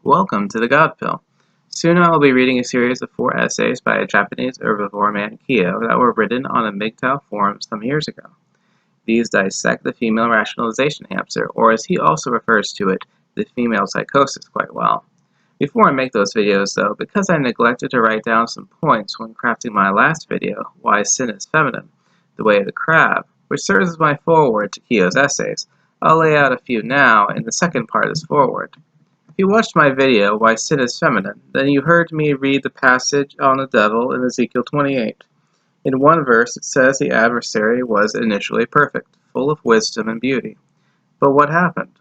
Welcome to the God Pill. Soon I will be reading a series of 4 essays by a Japanese herbivore man, Kyo, that were written on a MGTOW forum some years ago. These dissect the female rationalization hamster, or as he also refers to it, the female psychosis, quite well. Before I make those videos, though, because I neglected to write down some points when crafting my last video, Why Sin is Feminine, The Way of the Crab, which serves as my foreword to Kyo's essays, I'll lay out a few now in the second part of this foreword. If you watched my video, Why Sin is Feminine, then you heard me read the passage on the devil in Ezekiel 28. In one verse, it says the adversary was initially perfect, full of wisdom and beauty. But what happened?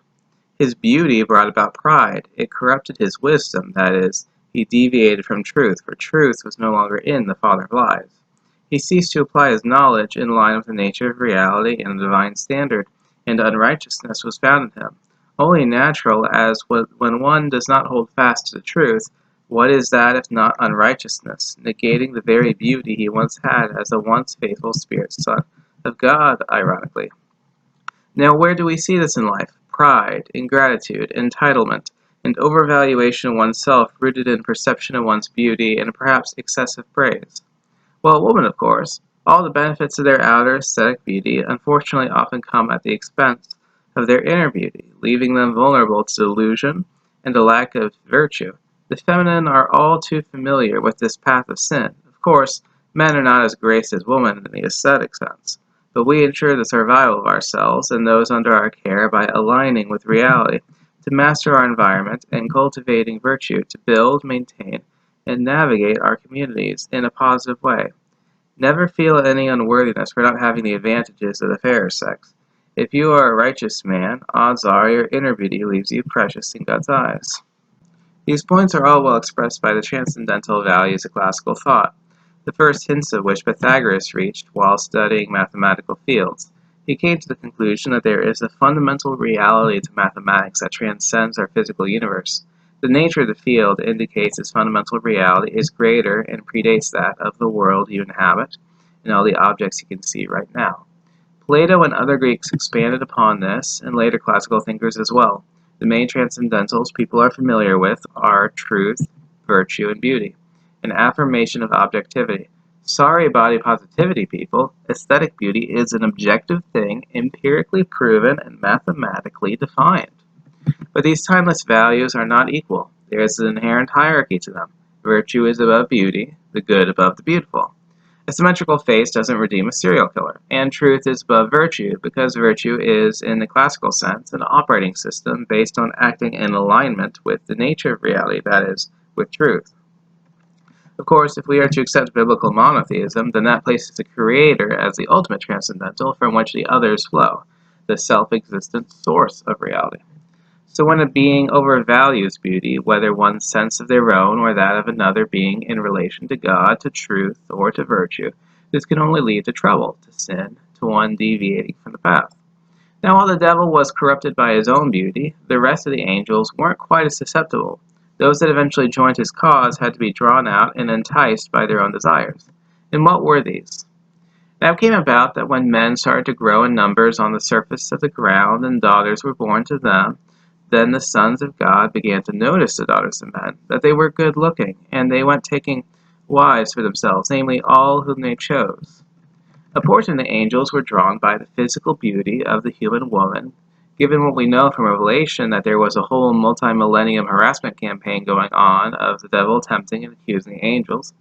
His beauty brought about pride. It corrupted his wisdom, that is, he deviated from truth, for truth was no longer in the father of lies. He ceased to apply his knowledge in line with the nature of reality and the divine standard, and unrighteousness was found in him. Only natural, as when one does not hold fast to the truth, what is that if not unrighteousness, negating the very beauty he once had as a once faithful spirit son of God, ironically. Now where do we see this in life? Pride, ingratitude, entitlement, and overvaluation of oneself rooted in perception of one's beauty and perhaps excessive praise. Well, women, of course, all the benefits of their outer aesthetic beauty unfortunately often come at the expense of their inner beauty, leaving them vulnerable to delusion and a lack of virtue. The feminine are all too familiar with this path of sin. Of course, men are not as graced as women in the aesthetic sense, but we ensure the survival of ourselves and those under our care by aligning with reality, to master our environment and cultivating virtue to build, maintain, and navigate our communities in a positive way. Never feel any unworthiness for not having the advantages of the fairer sex. If you are a righteous man, odds are your inner beauty leaves you precious in God's eyes. These points are all well expressed by the transcendental values of classical thought, the first hints of which Pythagoras reached while studying mathematical fields. He came to the conclusion that there is a fundamental reality to mathematics that transcends our physical universe. The nature of the field indicates this fundamental reality is greater and predates that of the world you inhabit and all the objects you can see right now. Plato and other Greeks expanded upon this, and later classical thinkers as well. The main transcendentals people are familiar with are truth, virtue, and beauty, an affirmation of objectivity. Sorry body positivity, people. Aesthetic beauty is an objective thing, empirically proven and mathematically defined. But these timeless values are not equal. There is an inherent hierarchy to them. Virtue is above beauty, the good above the beautiful. A symmetrical face doesn't redeem a serial killer, and truth is above virtue because virtue is, in the classical sense, an operating system based on acting in alignment with the nature of reality, that is, with truth. Of course, if we are to accept biblical monotheism, then that places the Creator as the ultimate transcendental from which the others flow, the self-existent source of reality. So when a being overvalues beauty, whether one's sense of their own or that of another being in relation to God, to truth, or to virtue, this can only lead to trouble, to sin, to one deviating from the path. Now while the devil was corrupted by his own beauty, the rest of the angels weren't quite as susceptible. Those that eventually joined his cause had to be drawn out and enticed by their own desires. And what were these? Now it came about that when men started to grow in numbers on the surface of the ground and daughters were born to them, then the sons of God began to notice the daughters of men, that they were good-looking, and they went taking wives for themselves, namely all whom they chose. A portion of the angels were drawn by the physical beauty of the human woman. Given what we know from Revelation, that there was a whole multi-millennium harassment campaign going on of the devil tempting and accusing the angels,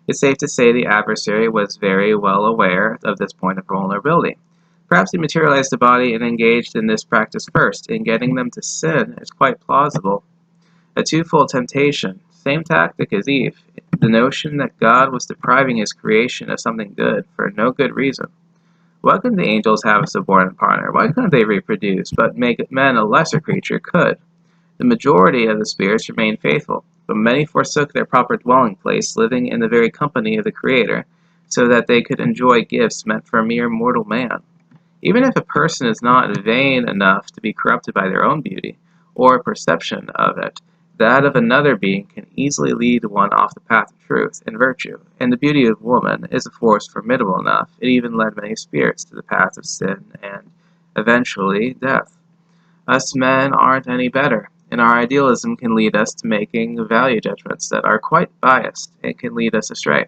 it's safe to say the adversary was very well aware of this point of vulnerability. Perhaps he materialized the body and engaged in this practice first. In getting them to sin is quite plausible. A twofold temptation, same tactic as Eve, the notion that God was depriving his creation of something good for no good reason. Why couldn't the angels have a subordinate partner? Why couldn't they reproduce, but make men a lesser creature could? The majority of the spirits remained faithful, but many forsook their proper dwelling place, living in the very company of the Creator, so that they could enjoy gifts meant for a mere mortal man. Even if a person is not vain enough to be corrupted by their own beauty, or perception of it, that of another being can easily lead one off the path of truth and virtue, and the beauty of woman is a force formidable enough. It even led many spirits to the path of sin and, eventually, death. Us men aren't any better. and our idealism can lead us to making value judgments that are quite biased and can lead us astray.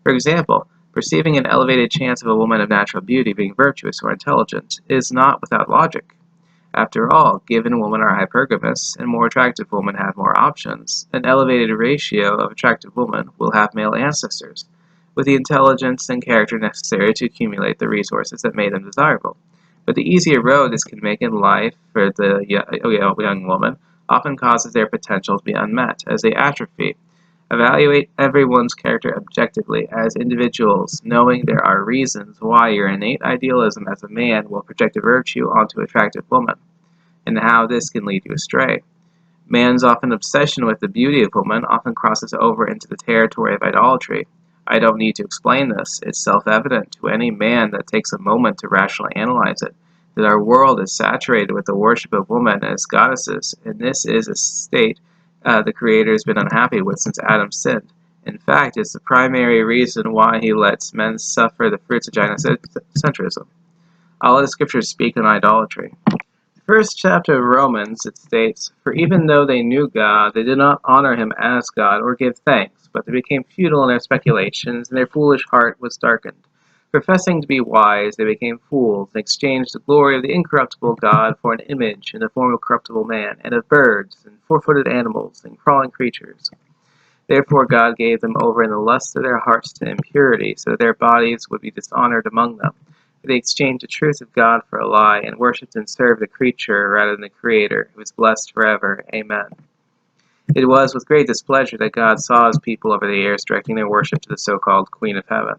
For example, perceiving an elevated chance of a woman of natural beauty being virtuous or intelligent is not without logic. After all, given women are hypergamous and more attractive women have more options, an elevated ratio of attractive women will have male ancestors, with the intelligence and character necessary to accumulate the resources that made them desirable. But the easier road this can make in life for the young woman often causes their potential to be unmet as they atrophy. Evaluate everyone's character objectively as individuals, knowing there are reasons why your innate idealism as a man will project a virtue onto an attractive woman, and how this can lead you astray. Man's often obsession with the beauty of woman often crosses over into the territory of idolatry. I don't need to explain this. It's self-evident to any man that takes a moment to rationally analyze it, that our world is saturated with the worship of women as goddesses, and this is a state the Creator has been unhappy with since Adam sinned. In fact, it's the primary reason why he lets men suffer the fruits of gynocentrism. All of the scriptures speak on idolatry. First chapter of Romans, it states, "For even though they knew God, they did not honor him as God or give thanks, but they became futile in their speculations, and their foolish heart was darkened. Professing to be wise, they became fools, and exchanged the glory of the incorruptible God for an image in the form of corruptible man, and of birds, and four-footed animals, and crawling creatures. Therefore God gave them over in the lust of their hearts to impurity, so that their bodies would be dishonored among them. They exchanged the truth of God for a lie, and worshipped and served the creature rather than the Creator, who is blessed forever. Amen." It was with great displeasure that God saw his people over the years directing their worship to the so-called Queen of Heaven.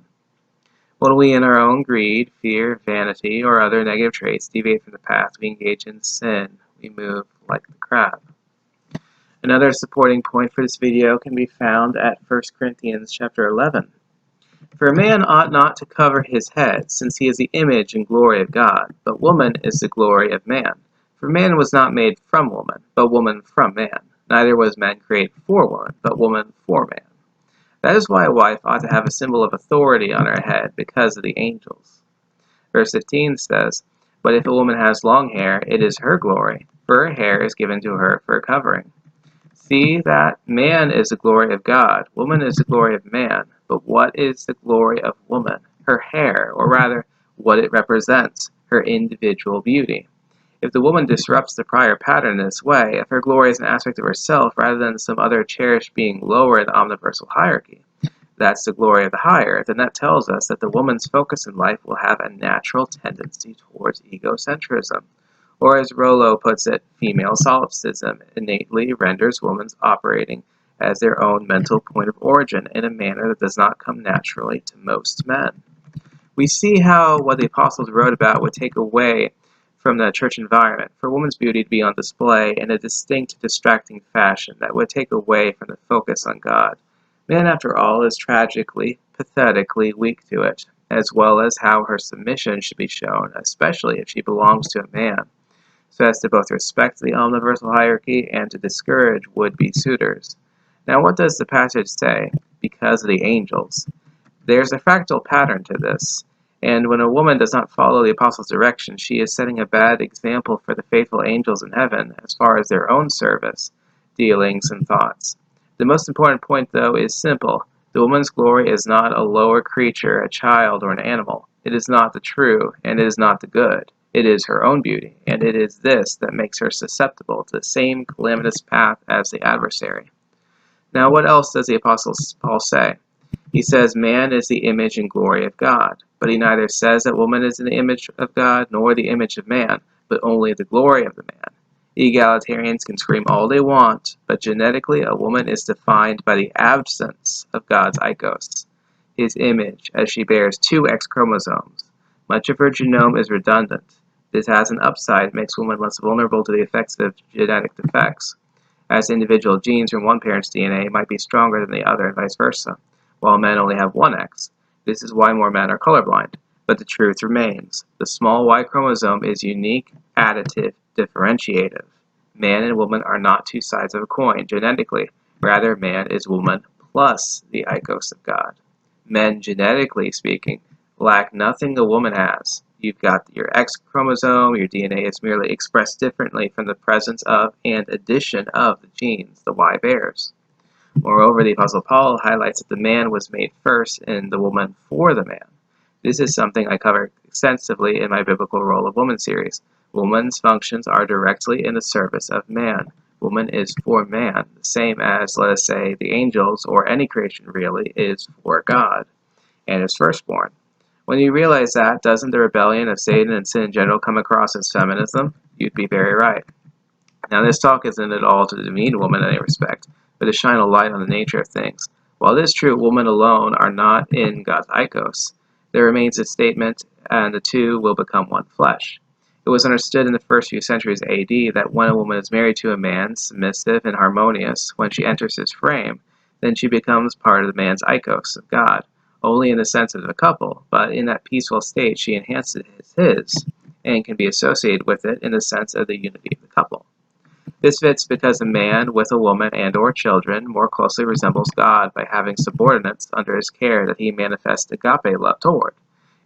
When we in our own greed, fear, vanity, or other negative traits deviate from the path, we engage in sin. We move like the crab. Another supporting point for this video can be found at 1 Corinthians chapter 11. "For a man ought not to cover his head, since he is the image and glory of God, but woman is the glory of man. For man was not made from woman, but woman from man. Neither was man created for woman, but woman for man. That is why a wife ought to have a symbol of authority on her head, because of the angels." Verse 15 says, "But if a woman has long hair, it is her glory, for her hair is given to her for a covering." See that man is the glory of God, woman is the glory of man, but what is the glory of woman? Her hair, or rather, what it represents, her individual beauty. If the woman disrupts the prior pattern in this way, if her glory is an aspect of herself rather than some other cherished being lower in the omniversal hierarchy, that's the glory of the higher, then that tells us that the woman's focus in life will have a natural tendency towards egocentrism. Or as Rollo puts it, female solipsism innately renders women's operating as their own mental point of origin in a manner that does not come naturally to most men. We see how what the apostles wrote about would take away from the church environment, for woman's beauty to be on display in a distinct, distracting fashion that would take away from the focus on God. Man, after all, is tragically, pathetically weak to it, as well as how her submission should be shown, especially if she belongs to a man, so as to both respect the omniversal hierarchy and to discourage would-be suitors. Now, what does the passage say? Because of the angels. There's a fractal pattern to this, and when a woman does not follow the apostles' direction, she is setting a bad example for the faithful angels in heaven as far as their own service, dealings, and thoughts. The most important point, though, is simple. The woman's glory is not a lower creature, a child, or an animal. It is not the true, and it is not the good. It is her own beauty, and it is this that makes her susceptible to the same calamitous path as the adversary. Now, what else does the Apostle Paul say? He says man is the image and glory of God, but he neither says that woman is in the image of God nor the image of man, but only the glory of the man. Egalitarians can scream all they want, but genetically a woman is defined by the absence of God's eikos, his image, as she bears two X chromosomes. Much of her genome is redundant. This has an upside, makes women less vulnerable to the effects of genetic defects, as individual genes from one parent's DNA might be stronger than the other and vice versa, while men only have one X. This is why more men are colorblind. But the truth remains. The small Y chromosome is unique, additive, differentiative. Man and woman are not two sides of a coin genetically. Rather, man is woman plus the eikos of God. Men, genetically speaking, lack nothing a woman has. You've got your X chromosome, your DNA is merely expressed differently from the presence of and addition of the genes the Y bears. Moreover, the Apostle Paul highlights that the man was made first and the woman for the man. This is something I cover extensively in my Biblical Role of Woman series. Woman's functions are directly in the service of man. Woman is for man, the same as, let us say, the angels, or any creation really, is for God and his firstborn. When you realize that, doesn't the rebellion of Satan and sin in general come across as feminism? You'd be very right. Now, this talk isn't at all to demean woman in any respect, but to shine a light on the nature of things. While it is true women alone are not in God's ikos, there remains a statement, and the two will become one flesh. It was understood in the first few centuries AD that when a woman is married to a man, submissive and harmonious, when she enters his frame, then she becomes part of the man's ikos of God, only in the sense of a couple, but in that peaceful state she enhances his, and can be associated with it in the sense of the unity of the couple. This fits because a man with a woman and or children more closely resembles God by having subordinates under his care that he manifests agape love toward.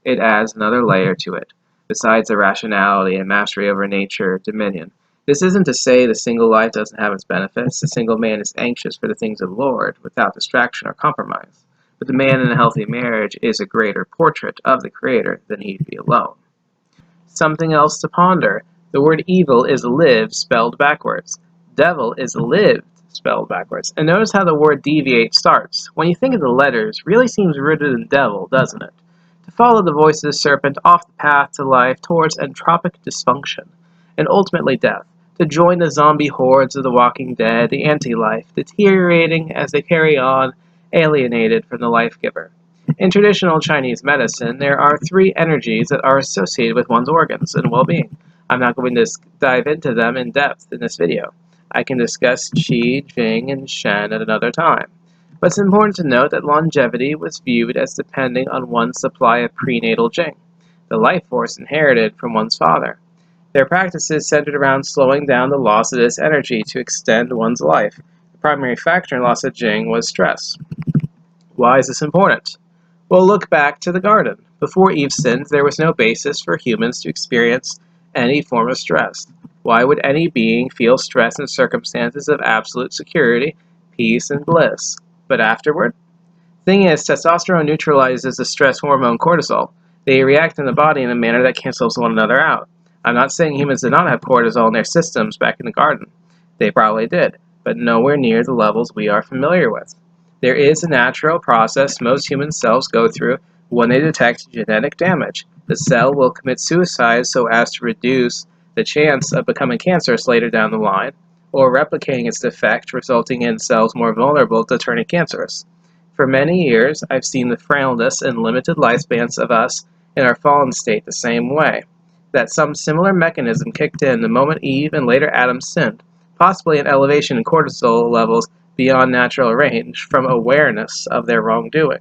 It adds another layer to it, besides the rationality and mastery over nature, dominion. This isn't to say the single life doesn't have its benefits. The single man is anxious for the things of the Lord, without distraction or compromise. But the man in a healthy marriage is a greater portrait of the Creator than he'd be alone. Something else to ponder. The word evil is live spelled backwards. Devil is lived spelled backwards. And notice how the word deviate starts. When you think of the letters, really seems rooted in devil, doesn't it? To follow the voice of the serpent off the path to life towards entropic dysfunction, and ultimately death. To join the zombie hordes of the walking dead, the anti-life, deteriorating as they carry on, alienated from the life-giver. In traditional Chinese medicine, there are three energies that are associated with one's organs and well-being. I'm not going to dive into them in depth in this video. I can discuss Qi, Jing, and Shen at another time. But it's important to note that longevity was viewed as depending on one's supply of prenatal Jing, the life force inherited from one's father. Their practices centered around slowing down the loss of this energy to extend one's life. The primary factor in loss of Jing was stress. Why is this important? Well, look back to the garden. Before Eve sinned, there was no basis for humans to experience any form of stress. Why would any being feel stress in circumstances of absolute security, peace, and bliss? But afterward? Thing is, testosterone neutralizes the stress hormone cortisol. They react in the body in a manner that cancels one another out. I'm not saying humans did not have cortisol in their systems back in the garden. They probably did, but nowhere near the levels we are familiar with. There is a natural process most human cells go through when they detect genetic damage. The cell will commit suicide so as to reduce the chance of becoming cancerous later down the line, or replicating its defect, resulting in cells more vulnerable to turning cancerous. For many years, I've seen the frailness and limited lifespans of us in our fallen state the same way, that some similar mechanism kicked in the moment Eve and later Adam sinned, possibly an elevation in cortisol levels beyond natural range from awareness of their wrongdoing.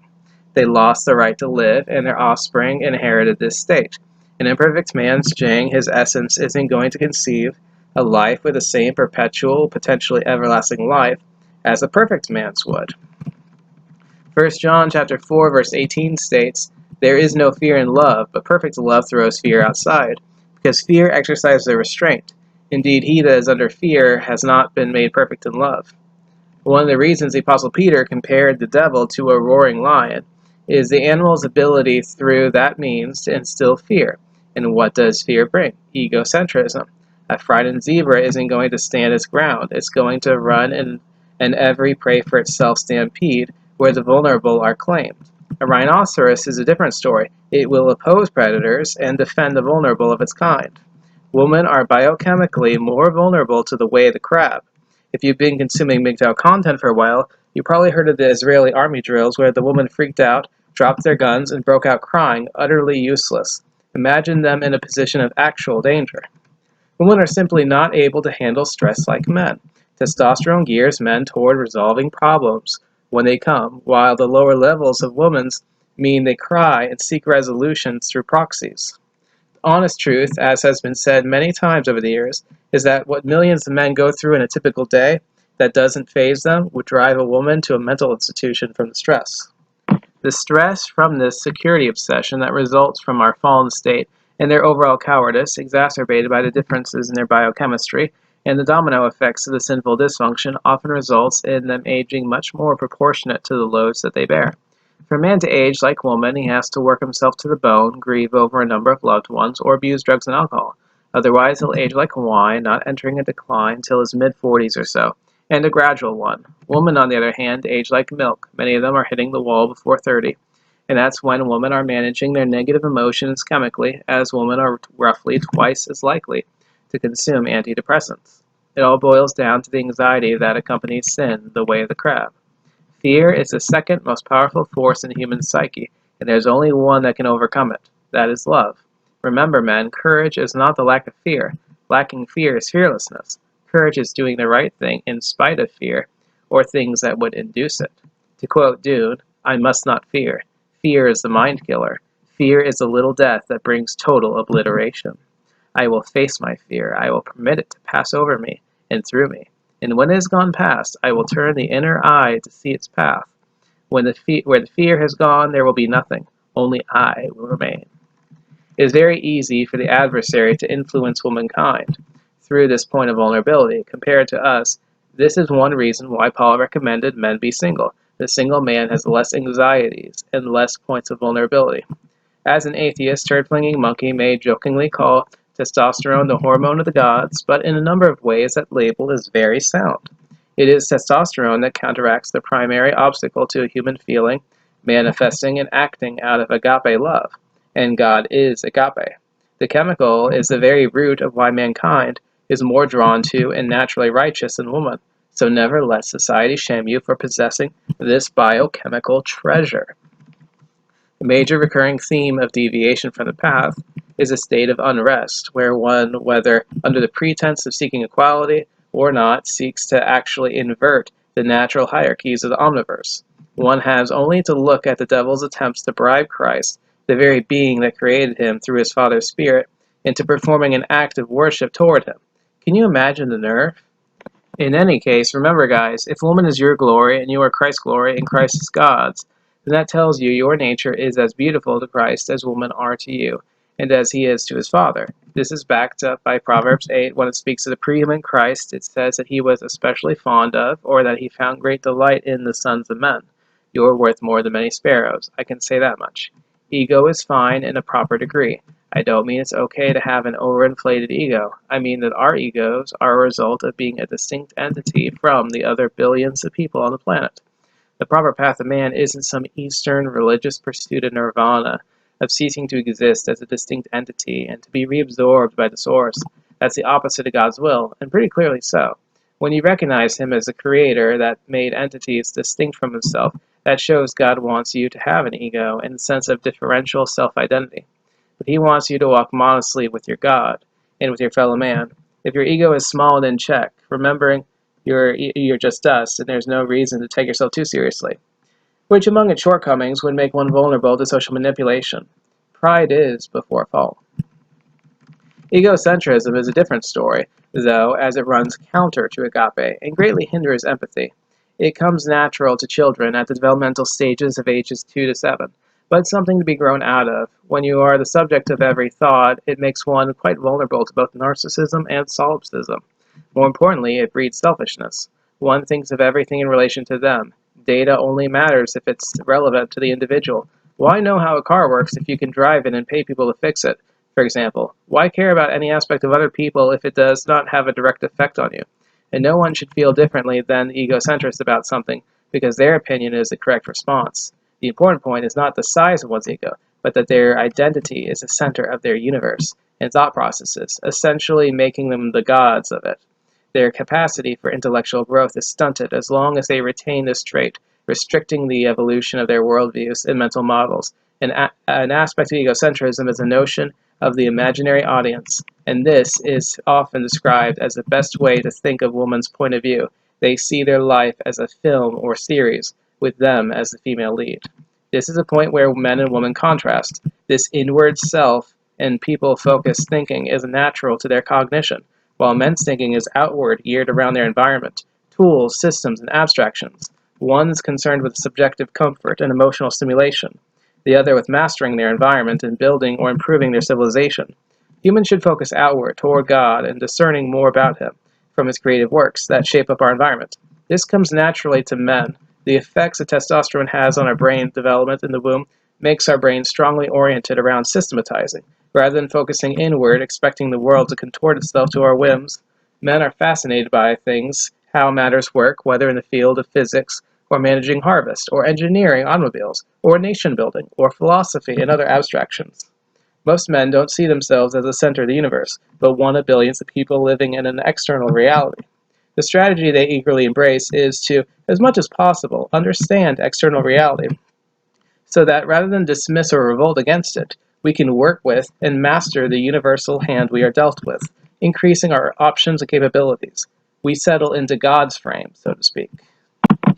They lost the right to live, and their offspring inherited this state. An imperfect man's Jing, his essence, isn't going to conceive a life with the same perpetual, potentially everlasting life as a perfect man's would. 1 John chapter 4, verse 18 states, "There is no fear in love, but perfect love throws fear outside, because fear exercises a restraint. Indeed, he that is under fear has not been made perfect in love." One of the reasons the Apostle Peter compared the devil to a roaring lion is the animal's ability through that means to instill fear. And what does fear bring? Egocentrism. A frightened zebra isn't going to stand its ground. It's going to run in an every prey for itself stampede where the vulnerable are claimed. A rhinoceros is a different story. It will oppose predators and defend the vulnerable of its kind. Women are biochemically more vulnerable to the way of the crab. If you've been consuming MGTOW content for a while, you probably heard of the Israeli army drills where the woman freaked out, dropped their guns, and broke out crying, utterly useless. Imagine them in a position of actual danger. Women are simply not able to handle stress like men. Testosterone gears men toward resolving problems when they come, while the lower levels of women's mean they cry and seek resolutions through proxies. The honest truth, as has been said many times over the years, is that what millions of men go through in a typical day that doesn't faze them would drive a woman to a mental institution from the stress. The stress from this security obsession that results from our fallen state and their overall cowardice, exacerbated by the differences in their biochemistry, and the domino effects of the sinful dysfunction, often results in them aging much more proportionate to the loads that they bear. For a man to age like woman, he has to work himself to the bone, grieve over a number of loved ones, or abuse drugs and alcohol. Otherwise, he'll age like wine, not entering a decline till his mid-40s or so, and a gradual one. Women, on the other hand, age like milk. Many of them are hitting the wall before 30. And that's when women are managing their negative emotions chemically, as women are roughly twice as likely to consume antidepressants. It all boils down to the anxiety that accompanies sin, the way of the crab. Fear is the second most powerful force in the human psyche, and there's only one that can overcome it. That is love. Remember, men, courage is not the lack of fear. Lacking fear is fearlessness. Courage is doing the right thing in spite of fear, or things that would induce it. To quote Dune, I must not fear. Fear is the mind killer. Fear is the little death that brings total obliteration. I will face my fear. I will permit it to pass over me and through me. And when it has gone past, I will turn the inner eye to see its path. Where the fear has gone, there will be nothing. Only I will remain. It is very easy for the adversary to influence womankind through this point of vulnerability. Compared to us, this is one reason why Paul recommended men be single. The single man has less anxieties and less points of vulnerability. As an atheist, turd-flinging monkey may jokingly call testosterone the hormone of the gods, but in a number of ways that label is very sound. It is testosterone that counteracts the primary obstacle to a human feeling, manifesting and acting out of agape love. And God is agape. The chemical is the very root of why mankind is more drawn to and naturally righteous than woman. So never let society shame you for possessing this biochemical treasure. The major recurring theme of deviation from the path is a state of unrest, where one, whether under the pretense of seeking equality or not, seeks to actually invert the natural hierarchies of the omniverse. One has only to look at the devil's attempts to bribe Christ, the very being that created him through his Father's Spirit, into performing an act of worship toward him. Can you imagine the nerve? In any case, remember guys, if woman is your glory and you are Christ's glory and Christ is God's, then that tells you your nature is as beautiful to Christ as women are to you, and as he is to his Father. This is backed up by Proverbs 8. When it speaks of the prehuman Christ, it says that he was especially fond of, or that he found great delight in, the sons of men. You are worth more than many sparrows. I can say that much. Ego is fine in a proper degree. I don't mean it's okay to have an overinflated ego. I mean that our egos are a result of being a distinct entity from the other billions of people on the planet. The proper path of man isn't some Eastern religious pursuit of nirvana, of ceasing to exist as a distinct entity and to be reabsorbed by the source. That's the opposite of God's will, and pretty clearly so. When you recognize him as a creator that made entities distinct from himself, that shows God wants you to have an ego in the sense of differential self-identity. But he wants you to walk modestly with your God and with your fellow man. If your ego is small and in check, remembering you're just dust, and there's no reason to take yourself too seriously, which among its shortcomings would make one vulnerable to social manipulation. Pride is before a fall. Egocentrism is a different story, though, as it runs counter to agape and greatly hinders empathy. It comes natural to children at the developmental stages of ages 2 to 7, but something to be grown out of. When you are the subject of every thought, it makes one quite vulnerable to both narcissism and solipsism. More importantly, it breeds selfishness. One thinks of everything in relation to them. Data only matters if it's relevant to the individual. Why know how a car works if you can drive it and pay people to fix it, for example? Why care about any aspect of other people if it does not have a direct effect on you? And no one should feel differently than the egocentrist about something because their opinion is the correct response. The important point is not the size of one's ego, but that their identity is the center of their universe and thought processes, essentially making them the gods of it. Their capacity for intellectual growth is stunted as long as they retain this trait, restricting the evolution of their worldviews and mental models. An aspect of egocentrism is the notion of the imaginary audience, and this is often described as the best way to think of woman's point of view. They see their life as a film or series, with them as the female lead. This is a point where men and women contrast. This inward self and people-focused thinking is natural to their cognition, while men's thinking is outward, geared around their environment, tools, systems, and abstractions. One's concerned with subjective comfort and emotional stimulation. the other with mastering their environment and building or improving their civilization. Humans should focus outward toward God and discerning more about Him from His creative works that shape up our environment. This comes naturally to men. The effects that testosterone has on our brain development in the womb makes our brain strongly oriented around systematizing, rather than focusing inward, expecting the world to contort itself to our whims. Men are fascinated by things, how matters work, whether in the field of physics, or managing harvest, or engineering automobiles, or nation building, or philosophy and other abstractions. Most men don't see themselves as the center of the universe, but one of billions of people living in an external reality. The strategy they eagerly embrace is to, as much as possible, understand external reality, so that rather than dismiss or revolt against it, we can work with and master the universal hand we are dealt with, increasing our options and capabilities. We settle into God's frame, so to speak.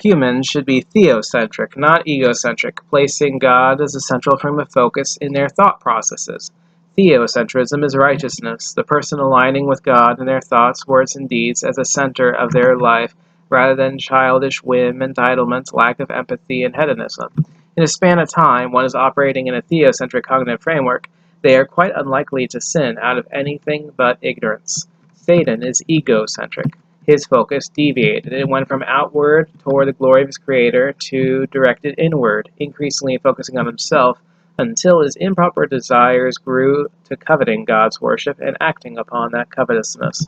Humans should be theocentric, not egocentric, placing God as a central frame of focus in their thought processes. Theocentrism is righteousness, the person aligning with God in their thoughts, words, and deeds as a center of their life, rather than childish whim, entitlement, lack of empathy, and hedonism. In a span of time, one is operating in a theocentric cognitive framework. They are quite unlikely to sin out of anything but ignorance. Satan is egocentric. His focus deviated. It went from outward toward the glory of his creator to directed inward, increasingly focusing on himself until his improper desires grew to coveting God's worship and acting upon that covetousness.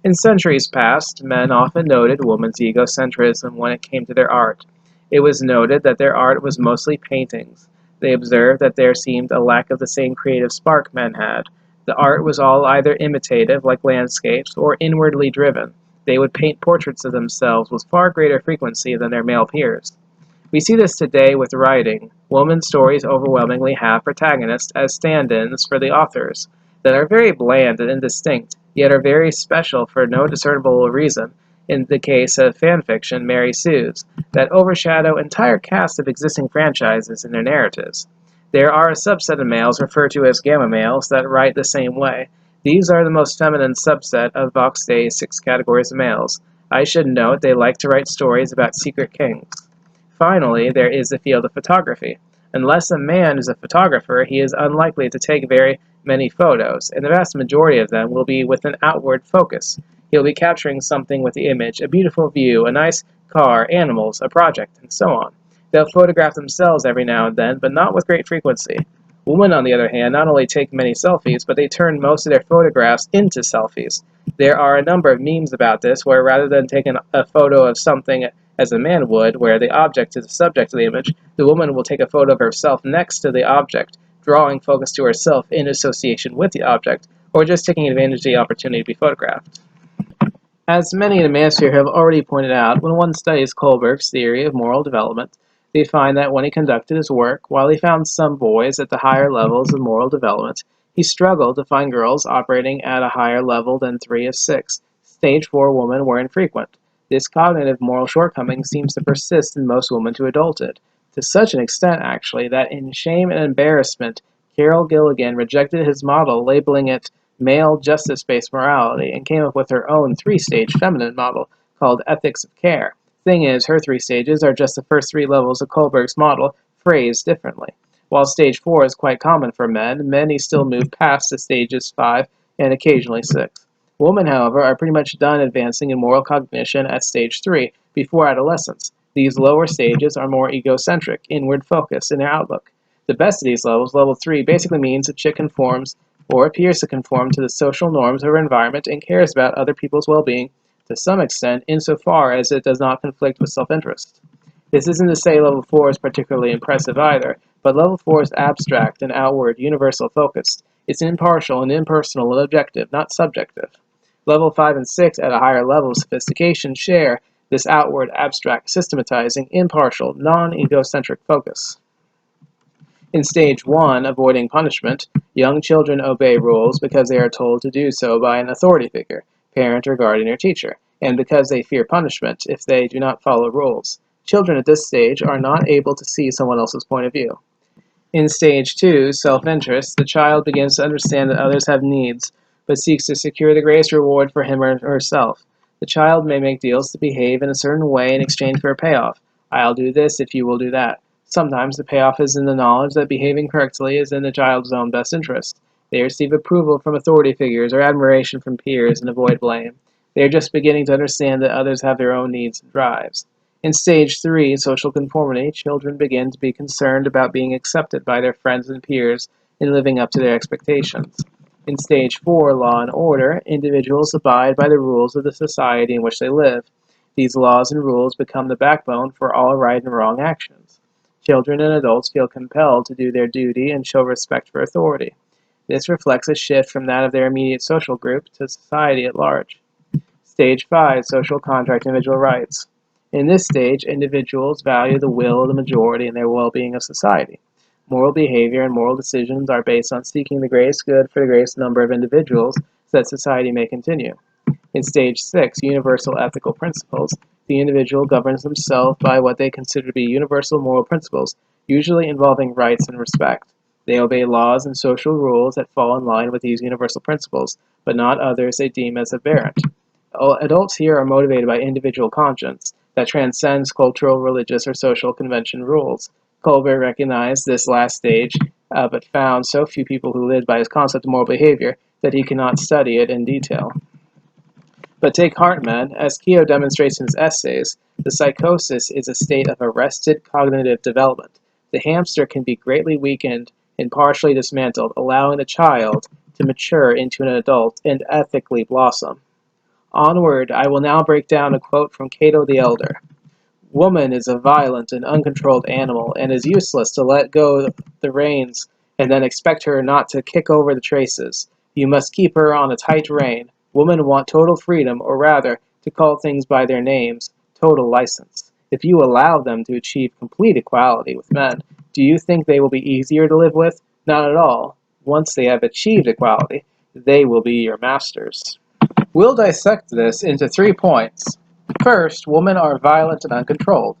In centuries past, men often noted women's egocentrism when it came to their art. It was noted that their art was mostly paintings. They observed that there seemed a lack of the same creative spark men had. The art was all either imitative, like landscapes, or inwardly driven. They would paint portraits of themselves with far greater frequency than their male peers. We see this today with writing. Women's stories overwhelmingly have protagonists as stand-ins for the authors that are very bland and indistinct, yet are very special for no discernible reason, in the case of fanfiction Mary Sue's, that overshadow entire casts of existing franchises in their narratives. There are a subset of males referred to as gamma males that write the same way. These are the most feminine subset of Vox Day's 6 categories of males. I should note they like to write stories about secret kings. Finally, there is the field of photography. Unless a man is a photographer, he is unlikely to take very many photos, and the vast majority of them will be with an outward focus. He'll be capturing something with the image, a beautiful view, a nice car, animals, a project, and so on. They'll photograph themselves every now and then, but not with great frequency. Women, on the other hand, not only take many selfies, but they turn most of their photographs into selfies. There are a number of memes about this, where rather than taking a photo of something as a man would, where the object is the subject of the image, the woman will take a photo of herself next to the object, drawing focus to herself in association with the object, or just taking advantage of the opportunity to be photographed. As many in the manosphere have already pointed out, when one studies Kohlberg's theory of moral development, they find that when he conducted his work, while he found some boys at the higher levels of moral development, he struggled to find girls operating at a higher level than 3 of 6. Stage 4 women were infrequent. This cognitive moral shortcoming seems to persist in most women to adulthood, to such an extent, actually, that in shame and embarrassment, Carol Gilligan rejected his model, labeling it male justice-based morality, and came up with her own 3-stage feminine model called ethics of care. Thing is, her 3 stages are just the first 3 levels of Kohlberg's model, phrased differently. While stage 4 is quite common for men, many still move past to stages 5 and occasionally 6. Women, however, are pretty much done advancing in moral cognition at stage 3, before adolescence. These lower stages are more egocentric, inward focused in their outlook. The best of these levels, level 3, basically means a chick conforms or appears to conform to the social norms of her environment and cares about other people's well-being to some extent insofar as it does not conflict with self-interest. This isn't to say level 4 is particularly impressive either, but level 4 is abstract and outward, universal focused. It's impartial and impersonal and objective, not subjective. Level 5 and 6 at a higher level of sophistication share this outward, abstract, systematizing, impartial, non-egocentric focus. In stage 1, avoiding punishment, young children obey rules because they are told to do so by an authority figure, parent or guardian or teacher, and because they fear punishment if they do not follow rules. Children at this stage are not able to see someone else's point of view. In stage 2, self-interest, the child begins to understand that others have needs, but seeks to secure the greatest reward for him or herself. The child may make deals to behave in a certain way in exchange for a payoff. I'll do this if you will do that. Sometimes the payoff is in the knowledge that behaving correctly is in the child's own best interest. They receive approval from authority figures or admiration from peers and avoid blame. They are just beginning to understand that others have their own needs and drives. In stage 3, social conformity, children begin to be concerned about being accepted by their friends and peers and living up to their expectations. In stage 4, law and order, individuals abide by the rules of the society in which they live. These laws and rules become the backbone for all right and wrong actions. Children and adults feel compelled to do their duty and show respect for authority. This reflects a shift from that of their immediate social group to society at large. Stage 5, social contract individual rights. In this stage, individuals value the will of the majority and their well-being of society. Moral behavior and moral decisions are based on seeking the greatest good for the greatest number of individuals so that society may continue. In stage 6, universal ethical principles, the individual governs themselves by what they consider to be universal moral principles, usually involving rights and respect. They obey laws and social rules that fall in line with these universal principles, but not others they deem as aberrant. Adults here are motivated by individual conscience that transcends cultural, religious, or social convention rules. Colbert recognized this last stage, but found so few people who lived by his concept of moral behavior that he cannot study it in detail. But take heart, men. As Keogh demonstrates in his essays, the psychosis is a state of arrested cognitive development. The hamster can be greatly weakened and partially dismantled, allowing the child to mature into an adult and ethically blossom. Onward, I will now break down a quote from Cato the Elder. Woman is a violent and uncontrolled animal, and is useless to let go the reins and then expect her not to kick over the traces. You must keep her on a tight rein. Women want total freedom, or rather, to call things by their names, total license. If you allow them to achieve complete equality with men, do you think they will be easier to live with? Not at all. Once they have achieved equality, they will be your masters. We'll dissect this into 3 points. First, women are violent and uncontrolled.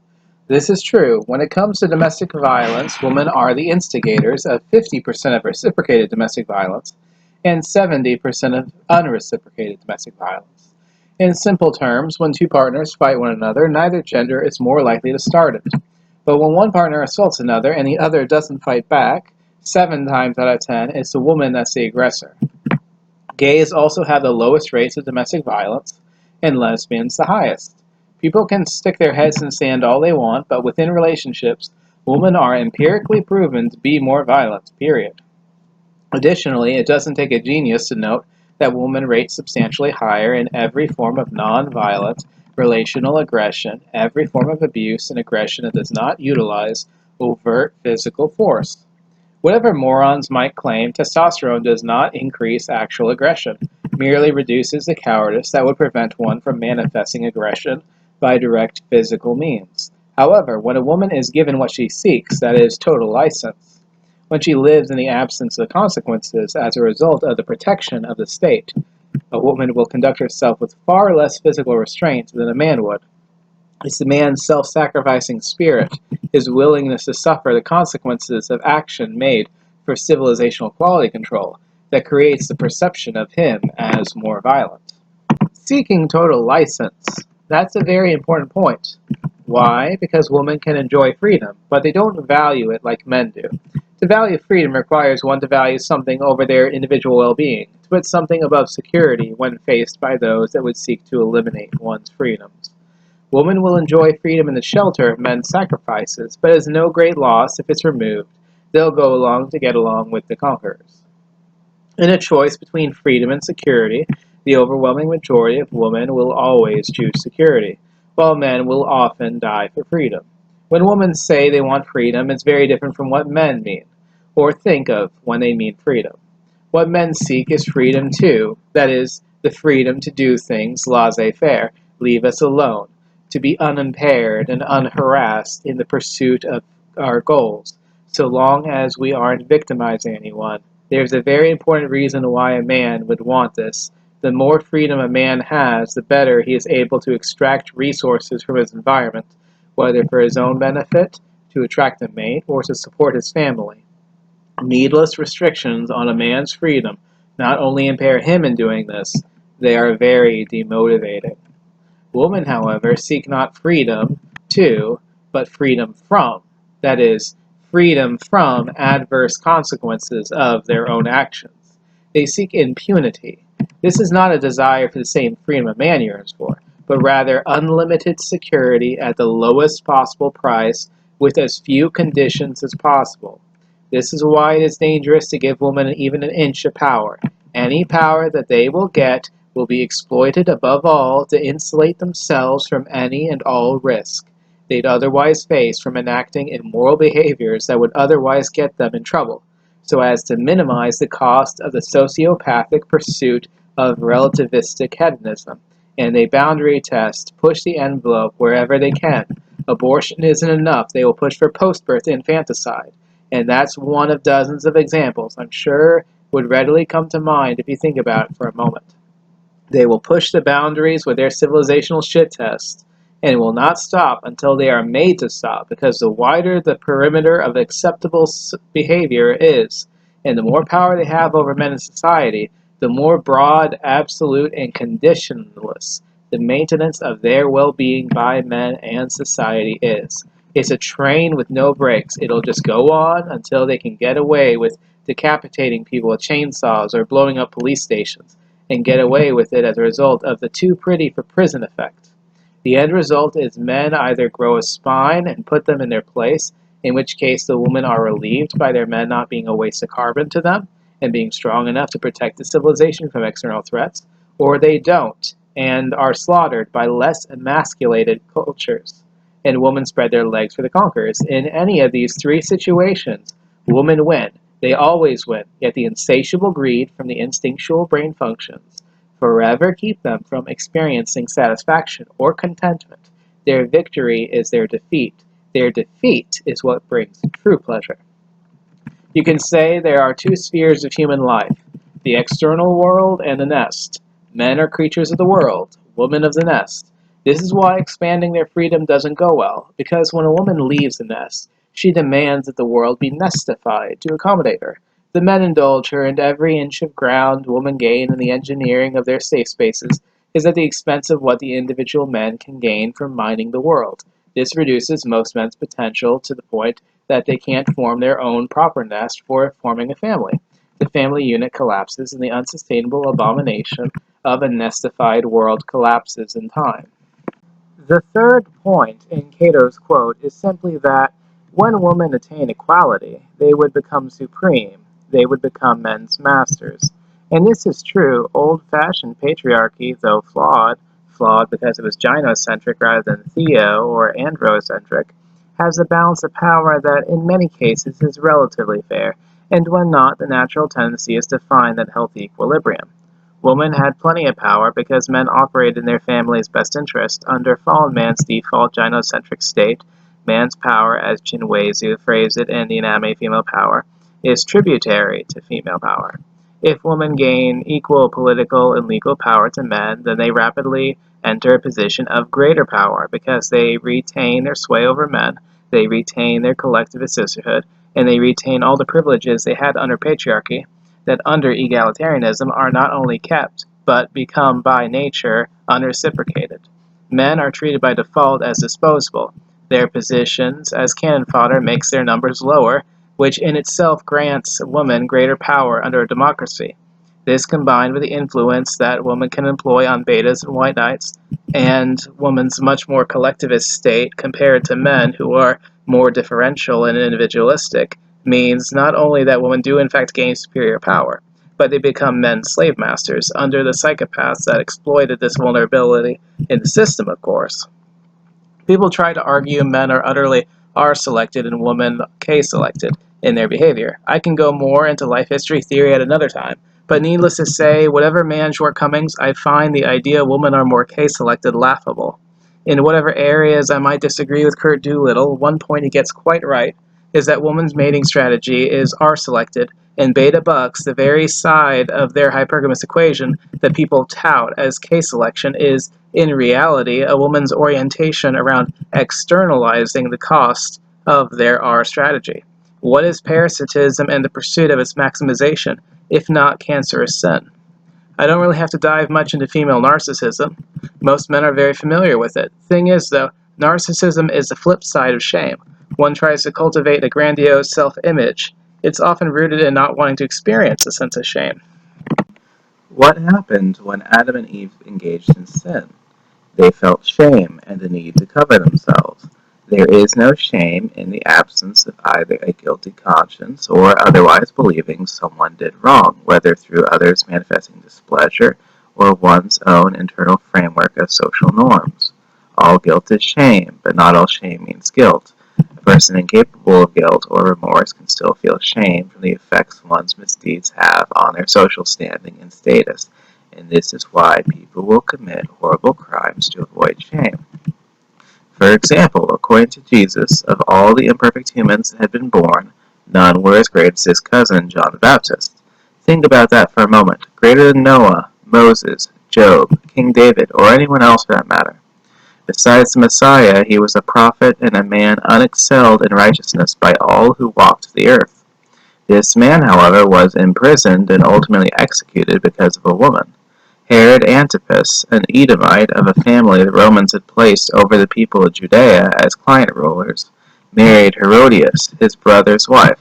This is true. When it comes to domestic violence, women are the instigators of 50% of reciprocated domestic violence and 70% of unreciprocated domestic violence. In simple terms, when 2 partners fight one another, neither gender is more likely to start it. But when one partner assaults another and the other doesn't fight back, 7 times out of 10, it's the woman that's the aggressor. Gays also have the lowest rates of domestic violence, and lesbians the highest. People can stick their heads in the sand all they want, but within relationships, women are empirically proven to be more violent, period. Additionally, it doesn't take a genius to note that women rate substantially higher in every form of non-violent relational aggression, every form of abuse and aggression that does not utilize overt physical force. Whatever morons might claim, testosterone does not increase actual aggression, merely reduces the cowardice that would prevent one from manifesting aggression by direct physical means. However, when a woman is given what she seeks, that is, total license, when she lives in the absence of consequences as a result of the protection of the state, a woman will conduct herself with far less physical restraint than a man would. It's the man's self-sacrificing spirit, his willingness to suffer the consequences of action made for civilizational quality control, that creates the perception of him as more violent. Seeking total license. That's a very important point. Why? Because women can enjoy freedom, but they don't value it like men do. To value freedom requires one to value something over their individual well-being, to put something above security when faced by those that would seek to eliminate one's freedoms. Women will enjoy freedom in the shelter of men's sacrifices, but is no great loss if it's removed. They'll go along to get along with the conquerors. In a choice between freedom and security, the overwhelming majority of women will always choose security, while men will often die for freedom. When women say they want freedom, it's very different from what men mean, or think of when they mean freedom. What men seek is freedom too, that is, the freedom to do things laissez-faire, leave us alone, to be unimpaired and unharassed in the pursuit of our goals, so long as we aren't victimizing anyone. There's a very important reason why a man would want this. The more freedom a man has, the better he is able to extract resources from his environment, whether for his own benefit, to attract a mate, or to support his family. Needless restrictions on a man's freedom not only impair him in doing this, they are very demotivating. Women, however, seek not freedom to, but freedom from. that is, freedom from adverse consequences of their own actions. They seek impunity. This is not a desire for the same freedom a man yearns for, but rather unlimited security at the lowest possible price with as few conditions as possible. This is why it is dangerous to give women even an inch of power. Any power that they will get will be exploited above all to insulate themselves from any and all risk they'd otherwise face from enacting immoral behaviors that would otherwise get them in trouble, so as to minimize the cost of the sociopathic pursuit of relativistic hedonism. And they boundary test, push the envelope wherever they can. Abortion isn't enough, they will push for post-birth infanticide. And that's one of dozens of examples I'm sure would readily come to mind if you think about it for a moment. They will push the boundaries with their civilizational shit test, and will not stop until they are made to stop, because the wider the perimeter of acceptable behavior is, and the more power they have over men in society, the more broad, absolute, and conditionless the maintenance of their well-being by men and society is. It's a train with no brakes. It'll just go on until they can get away with decapitating people with chainsaws or blowing up police stations, and get away with it as a result of the too pretty for prison effect. The end result is men either grow a spine and put them in their place, in which case the women are relieved by their men not being a waste of carbon to them and being strong enough to protect the civilization from external threats, or they don't and are slaughtered by less emasculated cultures, and women spread their legs for the conquerors. In any of these three situations, women win. They always win, yet the insatiable greed from the instinctual brain functions forever keep them from experiencing satisfaction or contentment. Their victory is their defeat. Their defeat is what brings true pleasure. You can say there are two spheres of human life, the external world and the nest. Men are creatures of the world, women of the nest. This is why expanding their freedom doesn't go well, because when a woman leaves the nest, she demands that the world be nestified to accommodate her. The men indulge her, and every inch of ground women gain in the engineering of their safe spaces is at the expense of what the individual men can gain from mining the world. This reduces most men's potential to the point that they can't form their own proper nest for forming a family. The family unit collapses, and the unsustainable abomination of a nestified world collapses in time. The third point in Cato's quote is simply that when women attain equality, they would become supreme. They would become men's masters. And this is true. Old-fashioned patriarchy, though flawed because it was gynocentric rather than theo or androcentric, has a balance of power that in many cases is relatively fair, and when not, the natural tendency is to find that healthy equilibrium. Women had plenty of power because men operated in their family's best interest. Under fallen man's default gynocentric state, man's power, as Chinwezu phrased it in the Anime Female Power, is tributary to female power. If women gain equal political and legal power to men, then they rapidly enter a position of greater power because they retain their sway over men, they retain their collectivist sisterhood, and they retain all the privileges they had under patriarchy that under egalitarianism are not only kept, but become by nature unreciprocated. Men are treated by default as disposable. Their positions as cannon fodder makes their numbers lower, which in itself grants women greater power under a democracy. This combined with the influence that women can employ on betas and white knights, and women's much more collectivist state compared to men who are more differential and individualistic, means not only that women do in fact gain superior power, but they become men's slave masters under the psychopaths that exploited this vulnerability in the system, of course. People try to argue men are utterly R-selected and women K-selected in their behavior. I can go more into life history theory at another time, but needless to say, whatever man's shortcomings, I find the idea women are more K-selected laughable. In whatever areas I might disagree with Kurt Doolittle, one point he gets quite right is that women's mating strategy is R-selected, and beta bucks, the very side of their hypergamous equation that people tout as K-selection, is, in reality, a woman's orientation around externalizing the cost of their R strategy. What is parasitism and the pursuit of its maximization, if not cancerous sin? I don't really have to dive much into female narcissism. Most men are very familiar with it. Thing is, though, narcissism is the flip side of shame. one tries to cultivate a grandiose self-image, it's often rooted in not wanting to experience a sense of shame. What happened when Adam and Eve engaged in sin? They felt shame and the need to cover themselves. There is no shame in the absence of either a guilty conscience or otherwise believing someone did wrong, whether through others manifesting displeasure or one's own internal framework of social norms. All guilt is shame, but not all shame means guilt. A person incapable of guilt or remorse can still feel shame from the effects one's misdeeds have on their social standing and status, and this is why people will commit horrible crimes to avoid shame. For example, according to Jesus, of all the imperfect humans that had been born, none were as great as his cousin, John the Baptist. Think about that for a moment. Greater than Noah, Moses, Job, King David, or anyone else for that matter. Besides the Messiah, he was a prophet and a man unexcelled in righteousness by all who walked the earth. This man, however, was imprisoned and ultimately executed because of a woman. Herod Antipas, an Edomite of a family the Romans had placed over the people of Judea as client rulers, married Herodias, his brother's wife,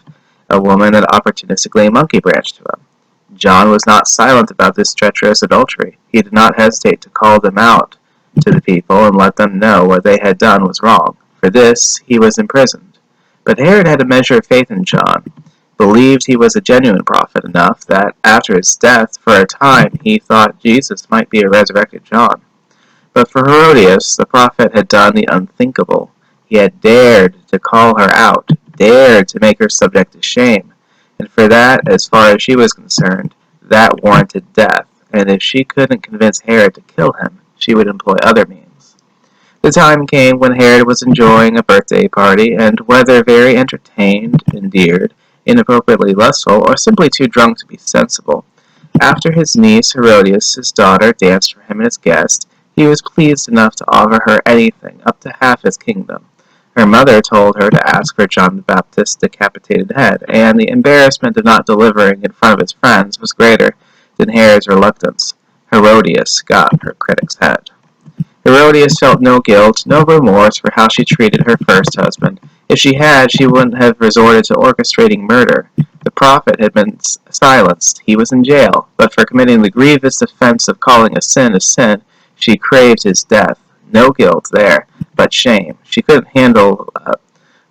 a woman that opportunistically monkey-branched to him. John was not silent about this treacherous adultery. He did not hesitate to call them out to the people and let them know what they had done was wrong. For this, he was imprisoned. But Herod had a measure of faith in John, believed he was a genuine prophet enough that after his death, for a time, he thought Jesus might be a resurrected John. But for Herodias, the prophet had done the unthinkable. He had dared to call her out, dared to make her subject to shame. And for that, as far as she was concerned, that warranted death, and if she couldn't convince Herod to kill him, she would employ other means. The time came when Herod was enjoying a birthday party, and whether very entertained, endeared, inappropriately lustful, or simply too drunk to be sensible, after his niece Herodias, his daughter, danced for him and his guest, he was pleased enough to offer her anything, up to half his kingdom. Her mother told her to ask for John the Baptist's decapitated head, and the embarrassment of not delivering in front of his friends was greater than Herod's reluctance. Herodias got her critic's head. Herodias felt no guilt, no remorse for how she treated her first husband. If she had, she wouldn't have resorted to orchestrating murder. The prophet had been silenced. He was in jail, but for committing the grievous offense of calling a sin, she craved his death. No guilt there, but shame. She couldn't handle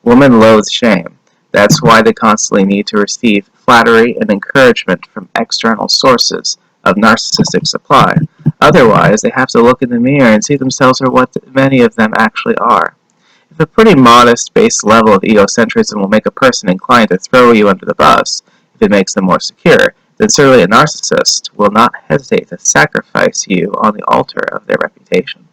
woman loathes shame. That's why they constantly need to receive flattery and encouragement from external sources of narcissistic supply. Otherwise, they have to look in the mirror and see themselves for what many of them actually are. If a pretty modest base level of egocentrism will make a person inclined to throw you under the bus, if it makes them more secure, then certainly a narcissist will not hesitate to sacrifice you on the altar of their reputation.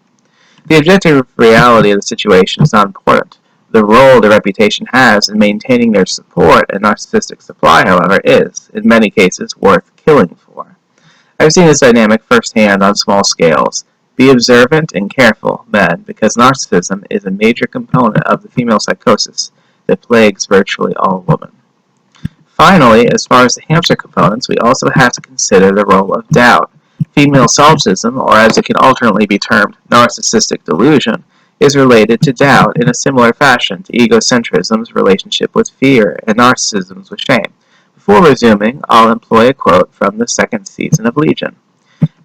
The objective reality of the situation is not important. The role their reputation has in maintaining their support and narcissistic supply, however, is, in many cases, worth killing for. I've seen this dynamic firsthand on small scales. Be observant and careful, men, because narcissism is a major component of the female psychosis that plagues virtually all women. Finally, as far as the hamster components, we also have to consider the role of doubt. Female solipsism, or as it can alternately be termed, narcissistic delusion, is related to doubt in a similar fashion to egocentrism's relationship with fear and narcissism's with shame. Before resuming, I'll employ a quote from the second season of Legion.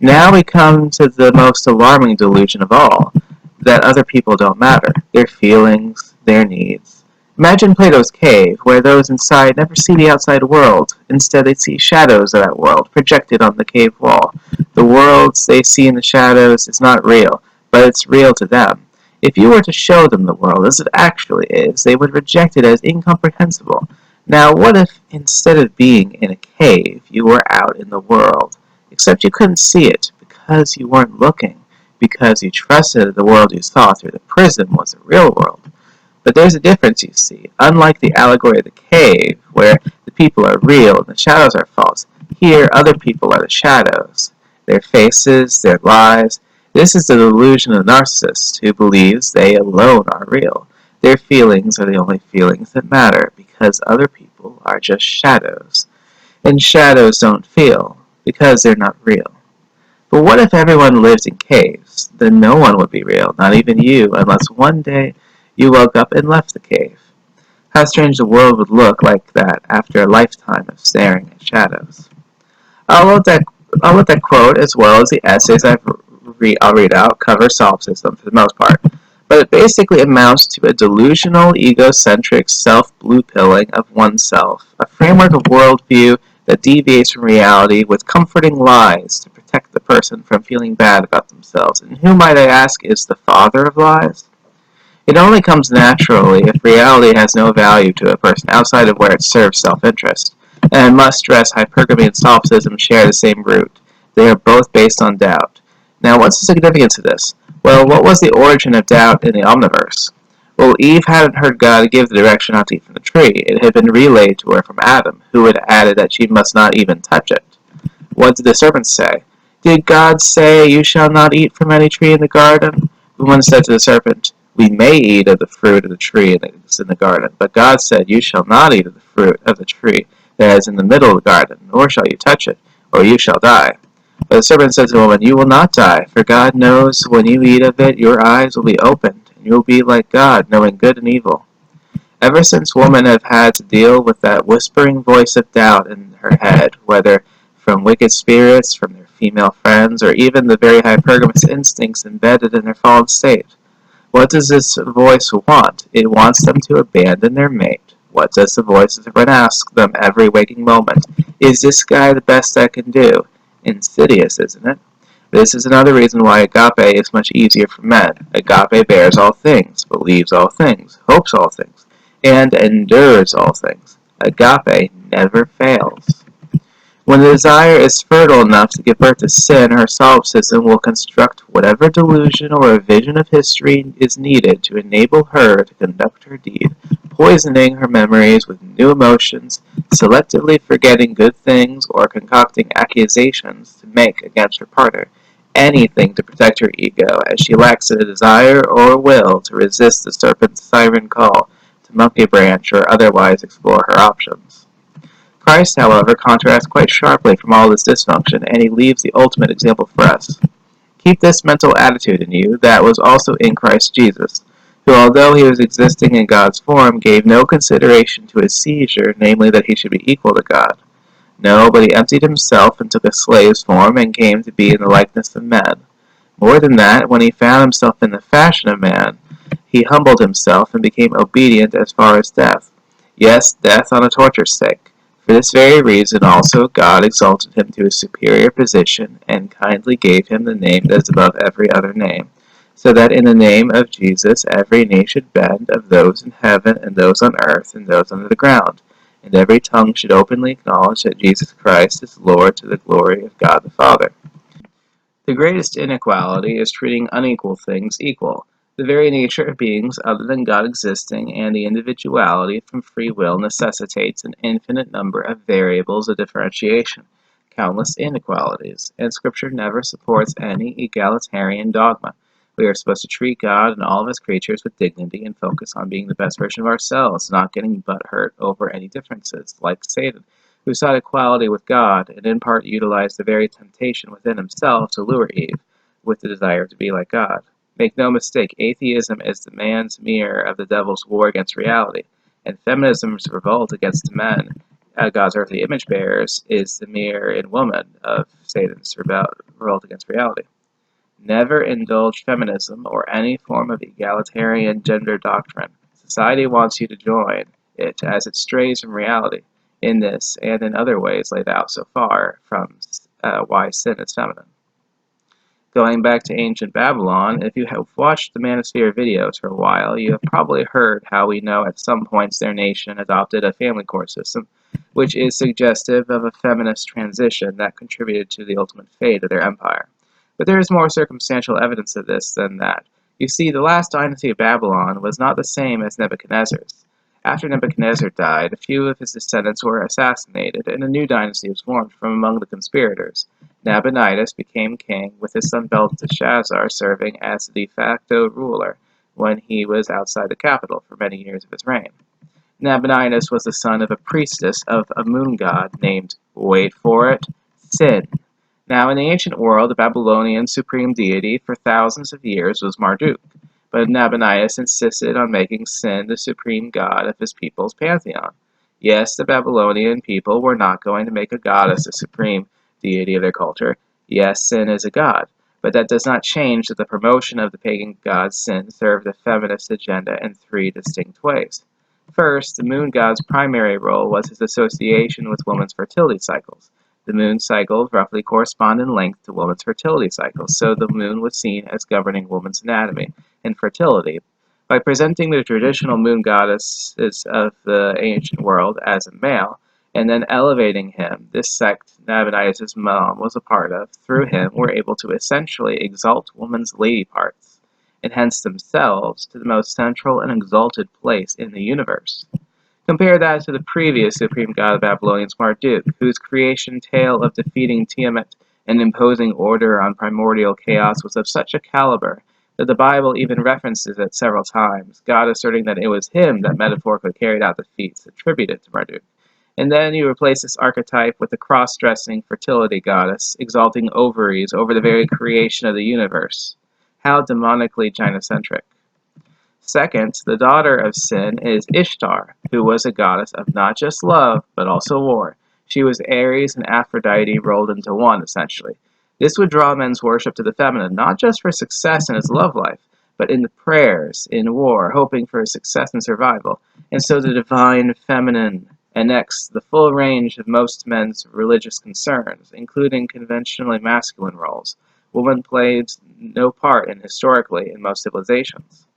Now we come to the most alarming delusion of all, that other people don't matter, their feelings, their needs. Imagine Plato's cave, where those inside never see the outside world. Instead, they see shadows of that world projected on the cave wall. The worlds they see in the shadows is not real, but it's real to them. If you were to show them the world as it actually is, they would reject it as incomprehensible. Now, what if, instead of being in a cave, you were out in the world? Except you couldn't see it, because you weren't looking, because you trusted that the world you saw through the prism was the real world. But there's a difference, you see. Unlike the allegory of the cave, where the people are real and the shadows are false, here other people are the shadows. Their faces, their lives. This is the delusion of the narcissist, who believes they alone are real. Their feelings are the only feelings that matter, because other people are just shadows. And shadows don't feel, because they're not real. But what if everyone lived in caves? Then no one would be real, not even you, unless one day you woke up and left the cave. How strange the world would look like that after a lifetime of staring at shadows. I'll let that quote, as well as the essays I'll read out, cover solipsism for the most part, but it basically amounts to a delusional, egocentric self-blue-pilling of oneself, a framework of worldview that deviates from reality with comforting lies to protect the person from feeling bad about themselves. And who, might I ask, is the father of lies? It only comes naturally if reality has no value to a person outside of where it serves self-interest. And I must stress hypergamy and solipsism share the same root. They are both based on doubt. Now, what's the significance of this? Well, what was the origin of doubt in the omniverse? Well, Eve hadn't heard God give the direction not to eat from the tree. It had been relayed to her from Adam, who had added that she must not even touch it. What did the serpent say? Did God say, "You shall not eat from any tree in the garden"? The woman said to the serpent, "We may eat of the fruit of the tree that is in the garden, but God said, You shall not eat of the fruit of the tree that is in the middle of the garden, nor shall you touch it, or you shall die." But the serpent said to the woman, "You will not die, for God knows when you eat of it, your eyes will be opened, and you will be like God, knowing good and evil." Ever since women have had to deal with that whispering voice of doubt in her head, whether from wicked spirits, from their female friends, or even the very hypergamous instincts embedded in their fallen state, what does this voice want? It wants them to abandon their mate. What does the voice of the friend ask them every waking moment? Is this guy the best I can do? Insidious, isn't it? This is another reason why agape is much easier for men. Agape bears all things, believes all things, hopes all things, and endures all things. Agape never fails. When the desire is fertile enough to give birth to sin, her solipsism will construct whatever delusion or vision of history is needed to enable her to conduct her deed, poisoning her memories with new emotions, selectively forgetting good things, or concocting accusations to make against her partner. Anything to protect her ego, as she lacks the desire or will to resist the serpent's siren call to monkey branch or otherwise explore her options. Christ, however, contrasts quite sharply from all this dysfunction, and he leaves the ultimate example for us. Keep this mental attitude in you that was also in Christ Jesus, who, although he was existing in God's form, gave no consideration to his seizure, namely that he should be equal to God. No, but he emptied himself and took a slave's form and came to be in the likeness of men. More than that, when he found himself in the fashion of man, he humbled himself and became obedient as far as death. Yes, death on a torture's sake. For this very reason also God exalted him to a superior position and kindly gave him the name that is above every other name, so that in the name of Jesus every knee should bend, of those in heaven and those on earth and those under the ground, and every tongue should openly acknowledge that Jesus Christ is Lord, to the glory of God the Father. The greatest inequality is treating unequal things equal. The very nature of beings other than God existing and the individuality from free will necessitates an infinite number of variables of differentiation, countless inequalities, and Scripture never supports any egalitarian dogma. We are supposed to treat God and all of his creatures with dignity and focus on being the best version of ourselves, not getting butthurt over any differences, like Satan, who sought equality with God, and in part utilized the very temptation within himself to lure Eve with the desire to be like God. Make no mistake, atheism is the man's mirror of the devil's war against reality, and feminism's revolt against men, God's earthly image bearers, is the mirror in woman of Satan's revolt against reality. Never indulge feminism or any form of egalitarian gender doctrine. Society wants you to join it as it strays from reality in this and in other ways laid out so far from why sin is feminine. Going back to ancient Babylon, if you have watched the Manosphere videos for a while, you have probably heard how we know at some points their nation adopted a family court system, which is suggestive of a feminist transition that contributed to the ultimate fate of their empire. But there is more circumstantial evidence of this than that. You see, the last dynasty of Babylon was not the same as Nebuchadnezzar's. After Nebuchadnezzar died, a few of his descendants were assassinated, and a new dynasty was formed from among the conspirators. Nabonidus became king, with his son Belteshazzar serving as the de facto ruler when he was outside the capital for many years of his reign. Nabonidus was the son of a priestess of a moon god named, wait for it, Sin. Now, in the ancient world, the Babylonian supreme deity for thousands of years was Marduk. but Nabonidus insisted on making sin the supreme god of his people's pantheon. Yes, the Babylonian people were not going to make a goddess the supreme deity of their culture. Yes, sin is a god, but that does not change that the promotion of the pagan god sin served the feminist agenda in three distinct ways. First, the moon god's primary role was his association with women's fertility cycles. The moon cycles roughly correspond in length to women's fertility cycles, so the moon was seen as governing woman's anatomy and fertility. By presenting the traditional moon goddesses of the ancient world as a male, and then elevating him, this sect Nabonidus' mom was a part of, through him, were able to essentially exalt woman's lady parts, and hence themselves, to the most central and exalted place in the universe. Compare that to the previous supreme god of Babylonians, Marduk, whose creation tale of defeating Tiamat and imposing order on primordial chaos was of such a caliber that the Bible even references it several times, God asserting that it was him that metaphorically carried out the feats attributed to Marduk. And then you replace this archetype with a cross-dressing fertility goddess, exalting ovaries over the very creation of the universe. How demonically gynocentric. Second, the daughter of Sin is Ishtar, who was a goddess of not just love, but also war. She was Ares and Aphrodite rolled into one, essentially. This would draw men's worship to the feminine, not just for success in his love life, but in the prayers, in war, hoping for success and survival. And so the divine feminine annexed the full range of most men's religious concerns, including conventionally masculine roles. Woman played no part historically in most civilizations.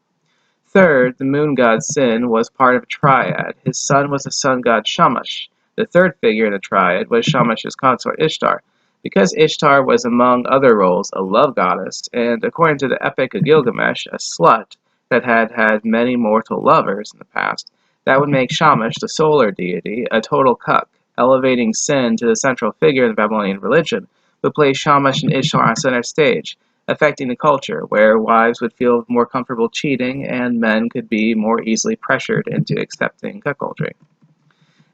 Third, the moon god Sin was part of a triad. His son was the sun god Shamash. The third figure in the triad was Shamash's consort Ishtar. Because Ishtar was, among other roles, a love goddess, and according to the Epic of Gilgamesh, a slut that had had many mortal lovers in the past, that would make Shamash, the solar deity, a total cuck. Elevating Sin to the central figure in the Babylonian religion would place Shamash and Ishtar on center stage, affecting the culture, where wives would feel more comfortable cheating and men could be more easily pressured into accepting cuckoldry.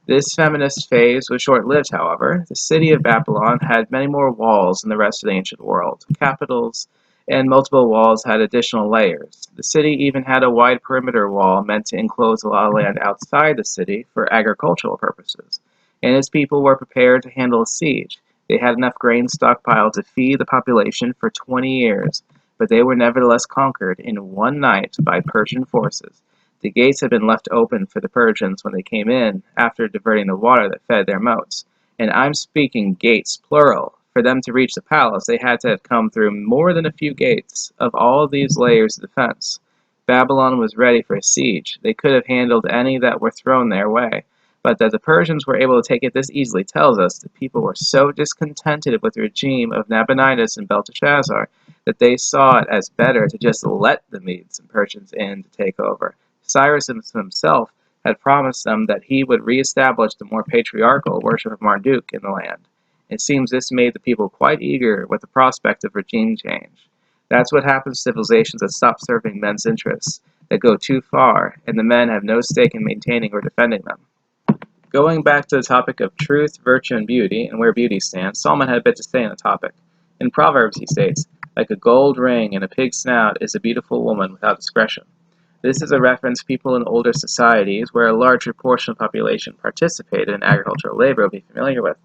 This feminist phase was short-lived, however. The city of Babylon had many more walls than the rest of the ancient world. Capitals and multiple walls had additional layers. The city even had a wide perimeter wall meant to enclose a lot of land outside the city for agricultural purposes, and its people were prepared to handle a siege. They had enough grain stockpiled to feed the population for 20 years, but they were nevertheless conquered in one night by Persian forces. The gates had been left open for the Persians when they came in, after diverting the water that fed their moats. And I'm speaking gates, plural. For them to reach the palace, they had to have come through more than a few gates of all of these layers of defense. Babylon was ready for a siege. They could have handled any that were thrown their way. But that the Persians were able to take it this easily tells us the people were so discontented with the regime of Nabonidus and Belteshazzar that they saw it as better to just let the Medes and Persians in to take over. Cyrus himself had promised them that he would reestablish the more patriarchal worship of Marduk in the land. It seems this made the people quite eager with the prospect of regime change. That's what happens to civilizations that stop serving men's interests, that go too far, and the men have no stake in maintaining or defending them. Going back to the topic of truth, virtue, and beauty, and where beauty stands, Solomon had a bit to say on the topic. In Proverbs he states, "Like a gold ring in a pig's snout is a beautiful woman without discretion." This is a reference people in older societies, where a larger portion of the population participated in agricultural labor, will be familiar with.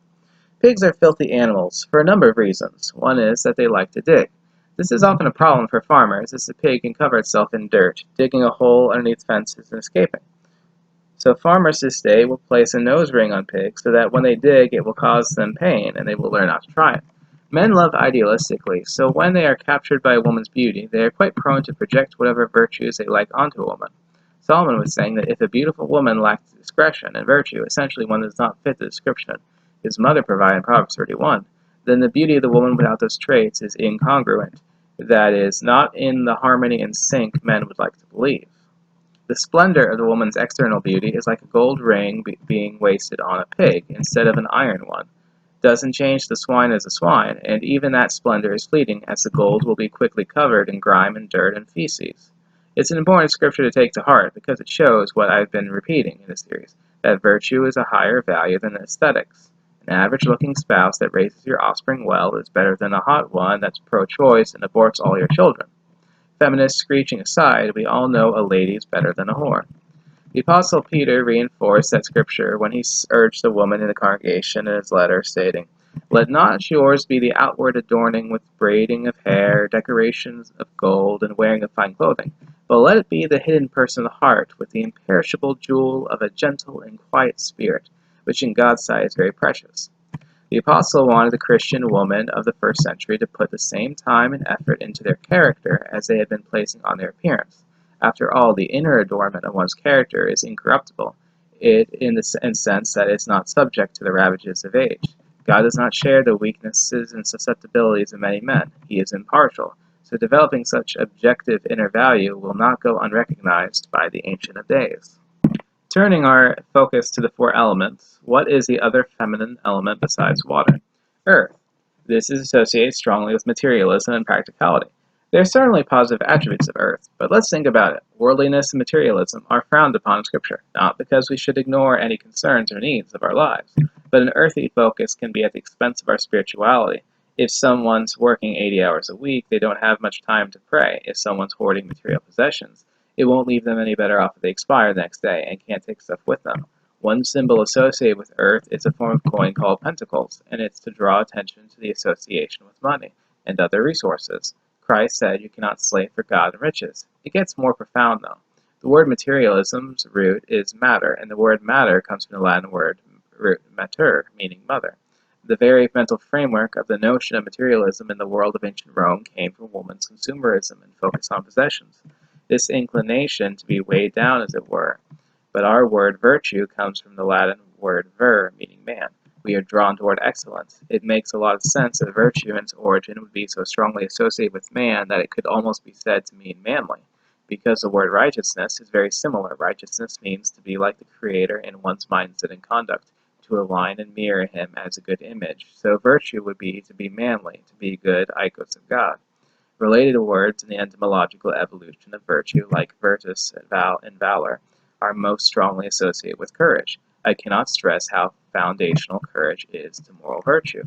Pigs are filthy animals for a number of reasons. One is that they like to dig. This is often a problem for farmers, as the pig can cover itself in dirt, digging a hole underneath fences and escaping. So farmers this day will place a nose ring on pigs so that when they dig it will cause them pain and they will learn not to try it. Men love idealistically, so when they are captured by a woman's beauty, they are quite prone to project whatever virtues they like onto a woman. Solomon was saying that if a beautiful woman lacks discretion and virtue, essentially one does not fit the description his mother provided in Proverbs 31, then the beauty of the woman without those traits is incongruent. That is, not in the harmony and sync men would like to believe. The splendor of the woman's external beauty is like a gold ring being wasted on a pig instead of an iron one. Doesn't change the swine as a swine, and even that splendor is fleeting, as the gold will be quickly covered in grime and dirt and feces. It's an important scripture to take to heart because it shows what I've been repeating in this series, that virtue is a higher value than aesthetics. An average-looking spouse that raises your offspring well is better than a hot one that's pro-choice and aborts all your children. Feminist screeching aside, we all know a lady's better than a whore. The Apostle Peter reinforced that scripture when he urged the woman in the congregation in his letter, stating, "Let not yours be the outward adorning with braiding of hair, decorations of gold, and wearing of fine clothing, but let it be the hidden person of the heart, with the imperishable jewel of a gentle and quiet spirit, which in God's sight is very precious." The apostle wanted the Christian woman of the first century to put the same time and effort into their character as they had been placing on their appearance. After all, the inner adornment of one's character is incorruptible, in the sense that it is not subject to the ravages of age. God does not share the weaknesses and susceptibilities of many men. He is impartial, so developing such objective inner value will not go unrecognized by the Ancient of Days. Turning our focus to the four elements, what is the other feminine element besides water? Earth. This is associated strongly with materialism and practicality. There are certainly positive attributes of Earth, but let's think about it. Worldliness and materialism are frowned upon in Scripture, not because we should ignore any concerns or needs of our lives, but an earthly focus can be at the expense of our spirituality. If someone's working 80 hours a week, they don't have much time to pray. If someone's hoarding material possessions, it won't leave them any better off if they expire the next day and can't take stuff with them. One symbol associated with Earth is a form of coin called pentacles, and it's to draw attention to the association with money and other resources. Christ said you cannot slave for God and riches. It gets more profound though. The word materialism's root is matter, and the word matter comes from the Latin word mater, meaning mother. The very mental framework of the notion of materialism in the world of ancient Rome came from woman's consumerism and focus on possessions. This inclination to be weighed down, as it were. But our word virtue comes from the Latin word vir, meaning man. We are drawn toward excellence. It makes a lot of sense that virtue in its origin would be so strongly associated with man that it could almost be said to mean manly. Because the word righteousness is very similar. Righteousness means to be like the Creator in one's mindset and conduct, to align and mirror Him as a good image. So virtue would be to be manly, to be good icons of God. Related words in the etymological evolution of virtue, like virtus and valor, are most strongly associated with courage. I cannot stress how foundational courage is to moral virtue.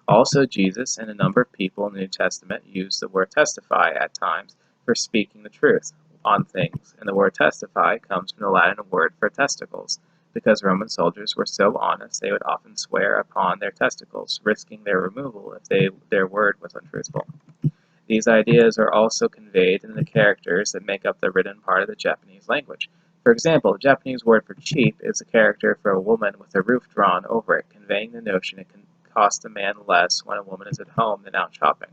Also, Jesus and a number of people in the New Testament use the word testify at times for speaking the truth on things, and the word testify comes from the Latin word for testicles. Because Roman soldiers were so honest, they would often swear upon their testicles, risking their removal if their word was untruthful. These ideas are also conveyed in the characters that make up the written part of the Japanese language. For example, the Japanese word for cheap is a character for a woman with a roof drawn over it, conveying the notion it can cost a man less when a woman is at home than out shopping.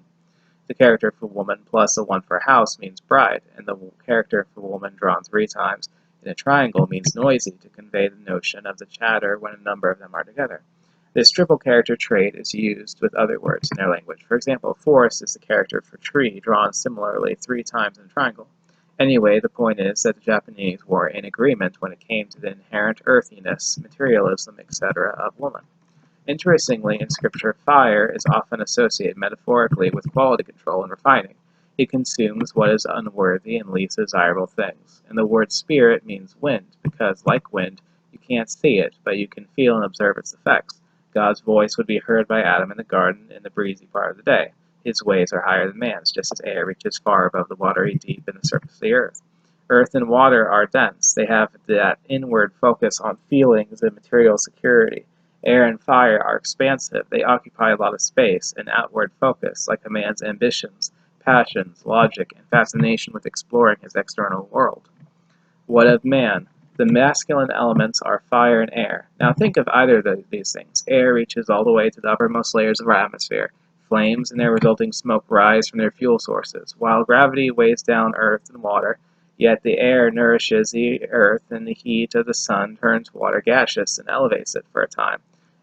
The character for woman plus a one for house means bride, and the character for woman drawn 3 times in a triangle means noisy, to convey the notion of the chatter when a number of them are together. This triple character trait is used with other words in their language. For example, forest is the character for tree, drawn similarly 3 times in a triangle. Anyway, the point is that the Japanese were in agreement when it came to the inherent earthiness, materialism, etc. of woman. Interestingly, in Scripture, fire is often associated metaphorically with quality control and refining. It consumes what is unworthy and least desirable things. And the word spirit means wind, because, like wind, you can't see it, but you can feel and observe its effects. God's voice would be heard by Adam in the garden in the breezy part of the day. His ways are higher than man's, just as air reaches far above the watery deep in the surface of the earth. Earth and water are dense. They have that inward focus on feelings and material security. Air and fire are expansive. They occupy a lot of space, an outward focus, like a man's ambitions, passions, logic, and fascination with exploring his external world. What of man? The masculine elements are fire and air. Now think of either of these things. Air reaches all the way to the uppermost layers of our atmosphere. Flames and their resulting smoke rise from their fuel sources, while gravity weighs down earth and water, yet the air nourishes the earth, and the heat of the sun turns water gaseous and elevates it for a time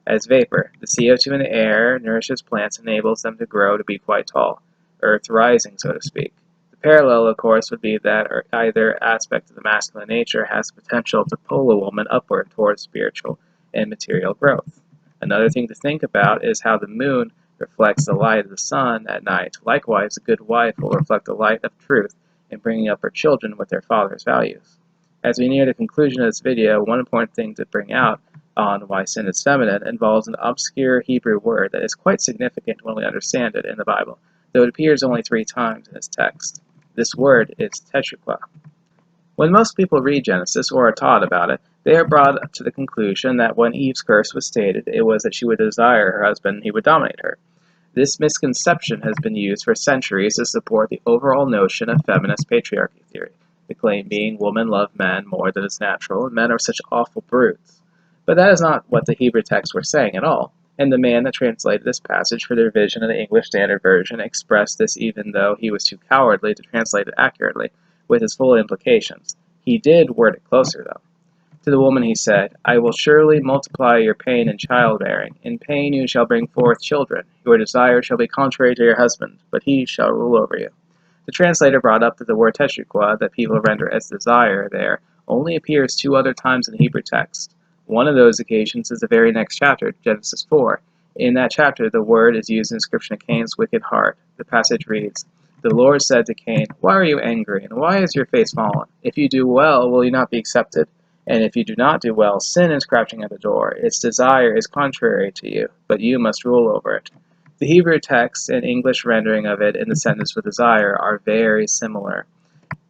as vapor. The CO2 in the air nourishes plants and enables them to grow to be quite tall, earth rising, so to speak. The parallel, of course, would be that either aspect of the masculine nature has the potential to pull a woman upward towards spiritual and material growth. Another thing to think about is how the moon reflects the light of the sun at night. Likewise, a good wife will reflect the light of truth in bringing up her children with their father's values. As we near the conclusion of this video, one important thing to bring out on why sin is feminine involves an obscure Hebrew word that is quite significant when we understand it in the Bible, though it appears only 3 times in its text. This word is tetraqua. When most people read Genesis or are taught about it, they are brought to the conclusion that when Eve's curse was stated, it was that she would desire her husband and he would dominate her. This misconception has been used for centuries to support the overall notion of feminist patriarchy theory, the claim being women love men more than is natural and men are such awful brutes. But that is not what the Hebrew texts were saying at all, and the man that translated this passage for the revision of the English Standard Version expressed this even though he was too cowardly to translate it accurately, with its full implications. He did word it closer, though. To the woman he said, I will surely multiply your pain in childbearing. In pain you shall bring forth children. Your desire shall be contrary to your husband, but he shall rule over you. The translator brought up that the word tetraqua, that people render as desire there, only appears 2 other times in the Hebrew text. One of those occasions is the very next chapter, Genesis 4. In that chapter, the word is used in the description of Cain's wicked heart. The passage reads, The Lord said to Cain, Why are you angry, and why is your face fallen? If you do well, will you not be accepted? And if you do not do well, sin is crouching at the door. Its desire is contrary to you, but you must rule over it. The Hebrew text and English rendering of it in the sentence with desire are very similar.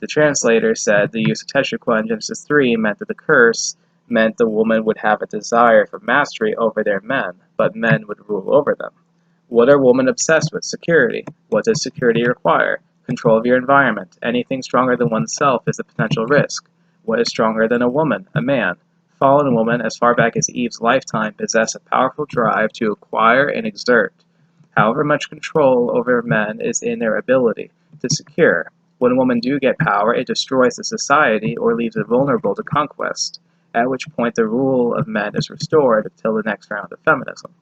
The translator said the use of tetraqua in Genesis 3 meant that the curse meant the woman would have a desire for mastery over their men, but men would rule over them. What are women obsessed with? Security. What does security require? Control of your environment. Anything stronger than oneself is a potential risk. What is stronger than a woman? A man. Fallen women, as far back as Eve's lifetime, possess a powerful drive to acquire and exert. However much control over men is in their ability to secure. When women do get power, it destroys the society or leaves it vulnerable to conquest, at which point the rule of men is restored until the next round of feminism.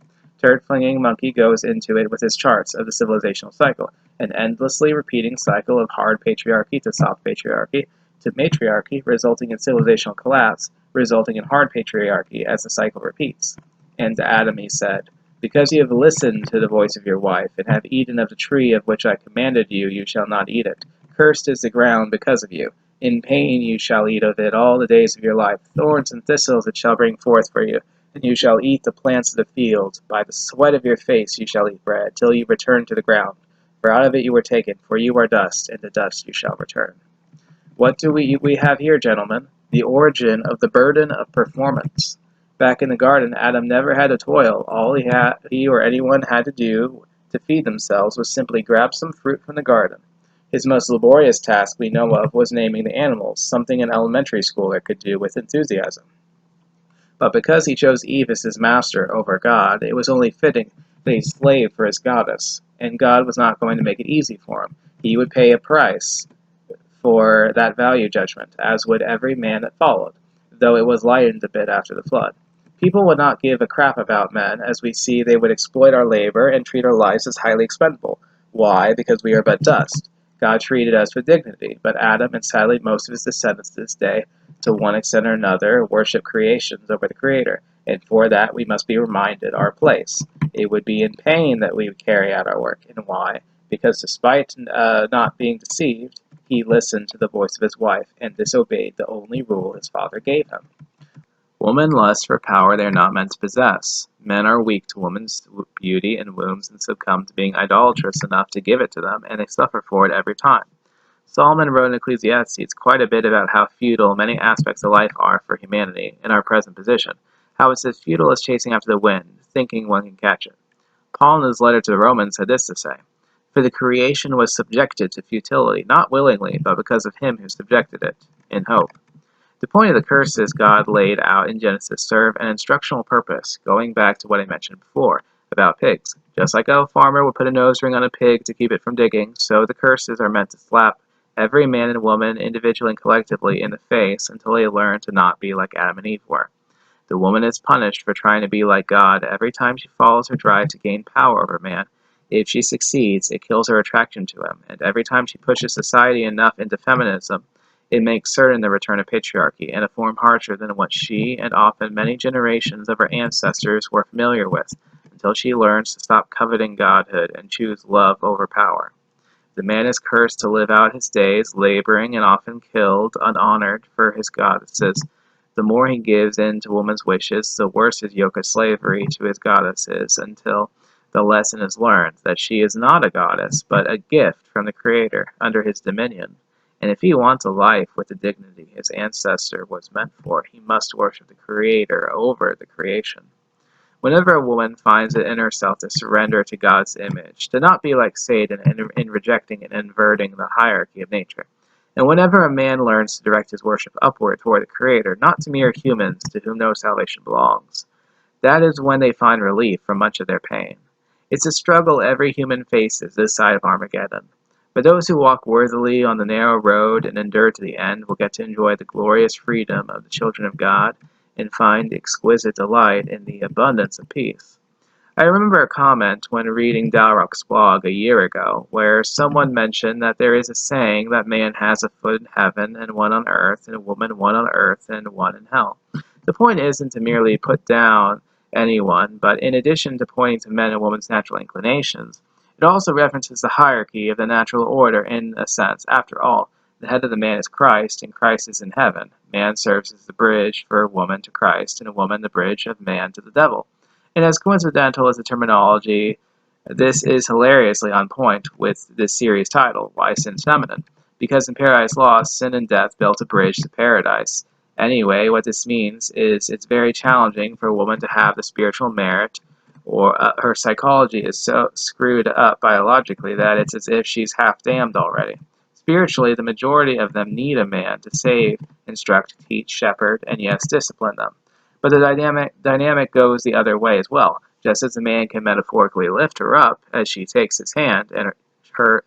Turd-flinging monkey goes into it with his charts of the civilizational cycle, an endlessly repeating cycle of hard patriarchy to soft patriarchy, to matriarchy, resulting in civilizational collapse, resulting in hard patriarchy as the cycle repeats. And to Adam he said, Because you have listened to the voice of your wife, and have eaten of the tree of which I commanded you, you shall not eat it. Cursed is the ground because of you. In pain you shall eat of it all the days of your life. Thorns and thistles it shall bring forth for you, and you shall eat the plants of the field. By the sweat of your face you shall eat bread, till you return to the ground. For out of it you were taken, for you are dust, and to dust you shall return. What do we have here, gentlemen? The origin of the burden of performance. Back in the garden, Adam never had to toil. All he or anyone had to do to feed themselves was simply grab some fruit from the garden. His most laborious task we know of was naming the animals, something an elementary schooler could do with enthusiasm. But because he chose Eve as his master over God, it was only fitting that he slaved for his goddess, and God was not going to make it easy for him. He would pay a price for that value judgment, as would every man that followed, though it was lightened a bit after the flood. People would not give a crap about men, as we see they would exploit our labor and treat our lives as highly expendable. Why? Because we are but dust. God treated us with dignity, but Adam, and sadly most of his descendants to this day, to one extent or another, worship creations over the Creator, and for that we must be reminded our place. It would be in pain that we would carry out our work, and why? Because despite not being deceived, he listened to the voice of his wife, and disobeyed the only rule his father gave him. Women lust for power they are not meant to possess. Men are weak to women's beauty and wombs and succumb to being idolatrous enough to give it to them, and they suffer for it every time. Solomon wrote in Ecclesiastes quite a bit about how futile many aspects of life are for humanity in our present position, how it's as futile as chasing after the wind, thinking one can catch it. Paul in his letter to the Romans had this to say, For the creation was subjected to futility, not willingly, but because of him who subjected it, in hope. The point of the curses God laid out in Genesis serve an instructional purpose, going back to what I mentioned before, about pigs. Just like a farmer would put a nose ring on a pig to keep it from digging, so the curses are meant to slap every man and woman, individually and collectively, in the face until they learn to not be like Adam and Eve were. The woman is punished for trying to be like God every time she follows her drive to gain power over man. If she succeeds, it kills her attraction to him, and every time she pushes society enough into feminism, it makes certain the return of patriarchy in a form harsher than what she and often many generations of her ancestors were familiar with, until she learns to stop coveting godhood and choose love over power. The man is cursed to live out his days, laboring and often killed, unhonored for his goddesses. The more he gives in to woman's wishes, the worse his yoke of slavery to his goddess is, until The lesson is learned that she is not a goddess, but a gift from the Creator under his dominion. And if he wants a life with the dignity his ancestor was meant for, he must worship the Creator over the creation. Whenever a woman finds it in herself to surrender to God's image, to not be like Satan in rejecting and inverting the hierarchy of nature, and whenever a man learns to direct his worship upward toward the Creator, not to mere humans to whom no salvation belongs, that is when they find relief from much of their pain. It's a struggle every human faces this side of Armageddon. But those who walk worthily on the narrow road and endure to the end will get to enjoy the glorious freedom of the children of God and find exquisite delight in the abundance of peace. I remember a comment when reading Dalrock's blog a year ago, where someone mentioned that there is a saying that man has a foot in heaven and one on earth, and a woman one on earth and one in hell. The point isn't to merely put down anyone, but in addition to pointing to men and women's natural inclinations, it also references the hierarchy of the natural order in a sense. After all, the head of the man is Christ, and Christ is in heaven. Man serves as the bridge for a woman to Christ, and a woman the bridge of man to the devil. And as coincidental as the terminology, this is hilariously on point with this series title, Why Sin's Feminine? Because in Paradise Lost, sin and death built a bridge to paradise. Anyway, what this means is it's very challenging for a woman to have the spiritual merit, or her psychology is so screwed up biologically that it's as if she's half damned already. Spiritually, the majority of them need a man to save, instruct, teach, shepherd, and yes, discipline them. But the dynamic goes the other way as well. Just as a man can metaphorically lift her up as she takes his hand and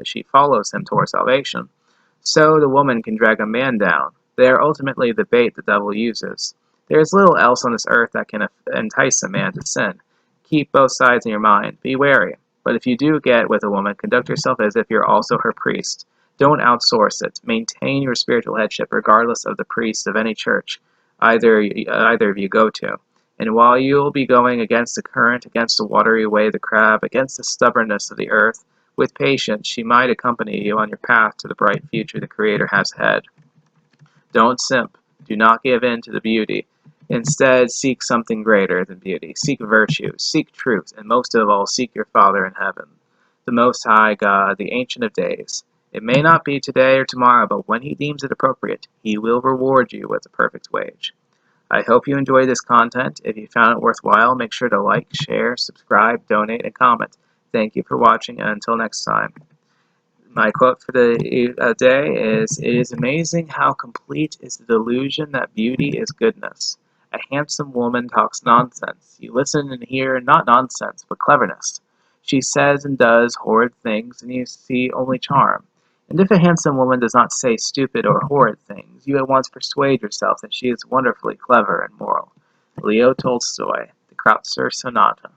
she follows him toward salvation, so the woman can drag a man down. They are ultimately the bait the devil uses. There is little else on this earth that can entice a man to sin. Keep both sides in your mind. Be wary. But if you do get with a woman, conduct yourself as if you're also her priest. Don't outsource it. Maintain your spiritual headship regardless of the priest of any church either of you go to. And while you'll be going against the current, against the watery way of the crab, against the stubbornness of the earth, with patience she might accompany you on your path to the bright future the Creator has ahead. Don't simp. Do not give in to the beauty. Instead, seek something greater than beauty. Seek virtue, seek truth, and most of all, seek your Father in heaven, the Most High God, the Ancient of Days. It may not be today or tomorrow, but when he deems it appropriate, he will reward you with a perfect wage. I hope you enjoyed this content. If you found it worthwhile, make sure to like, share, subscribe, donate, and comment. Thank you for watching, and until next time. My quote for the day is, "It is amazing how complete is the delusion that beauty is goodness. A handsome woman talks nonsense. You listen and hear not nonsense, but cleverness. She says and does horrid things, and you see only charm. And if a handsome woman does not say stupid or horrid things, you at once persuade yourself that she is wonderfully clever and moral." Leo Tolstoy, The Kreutzer Sonata.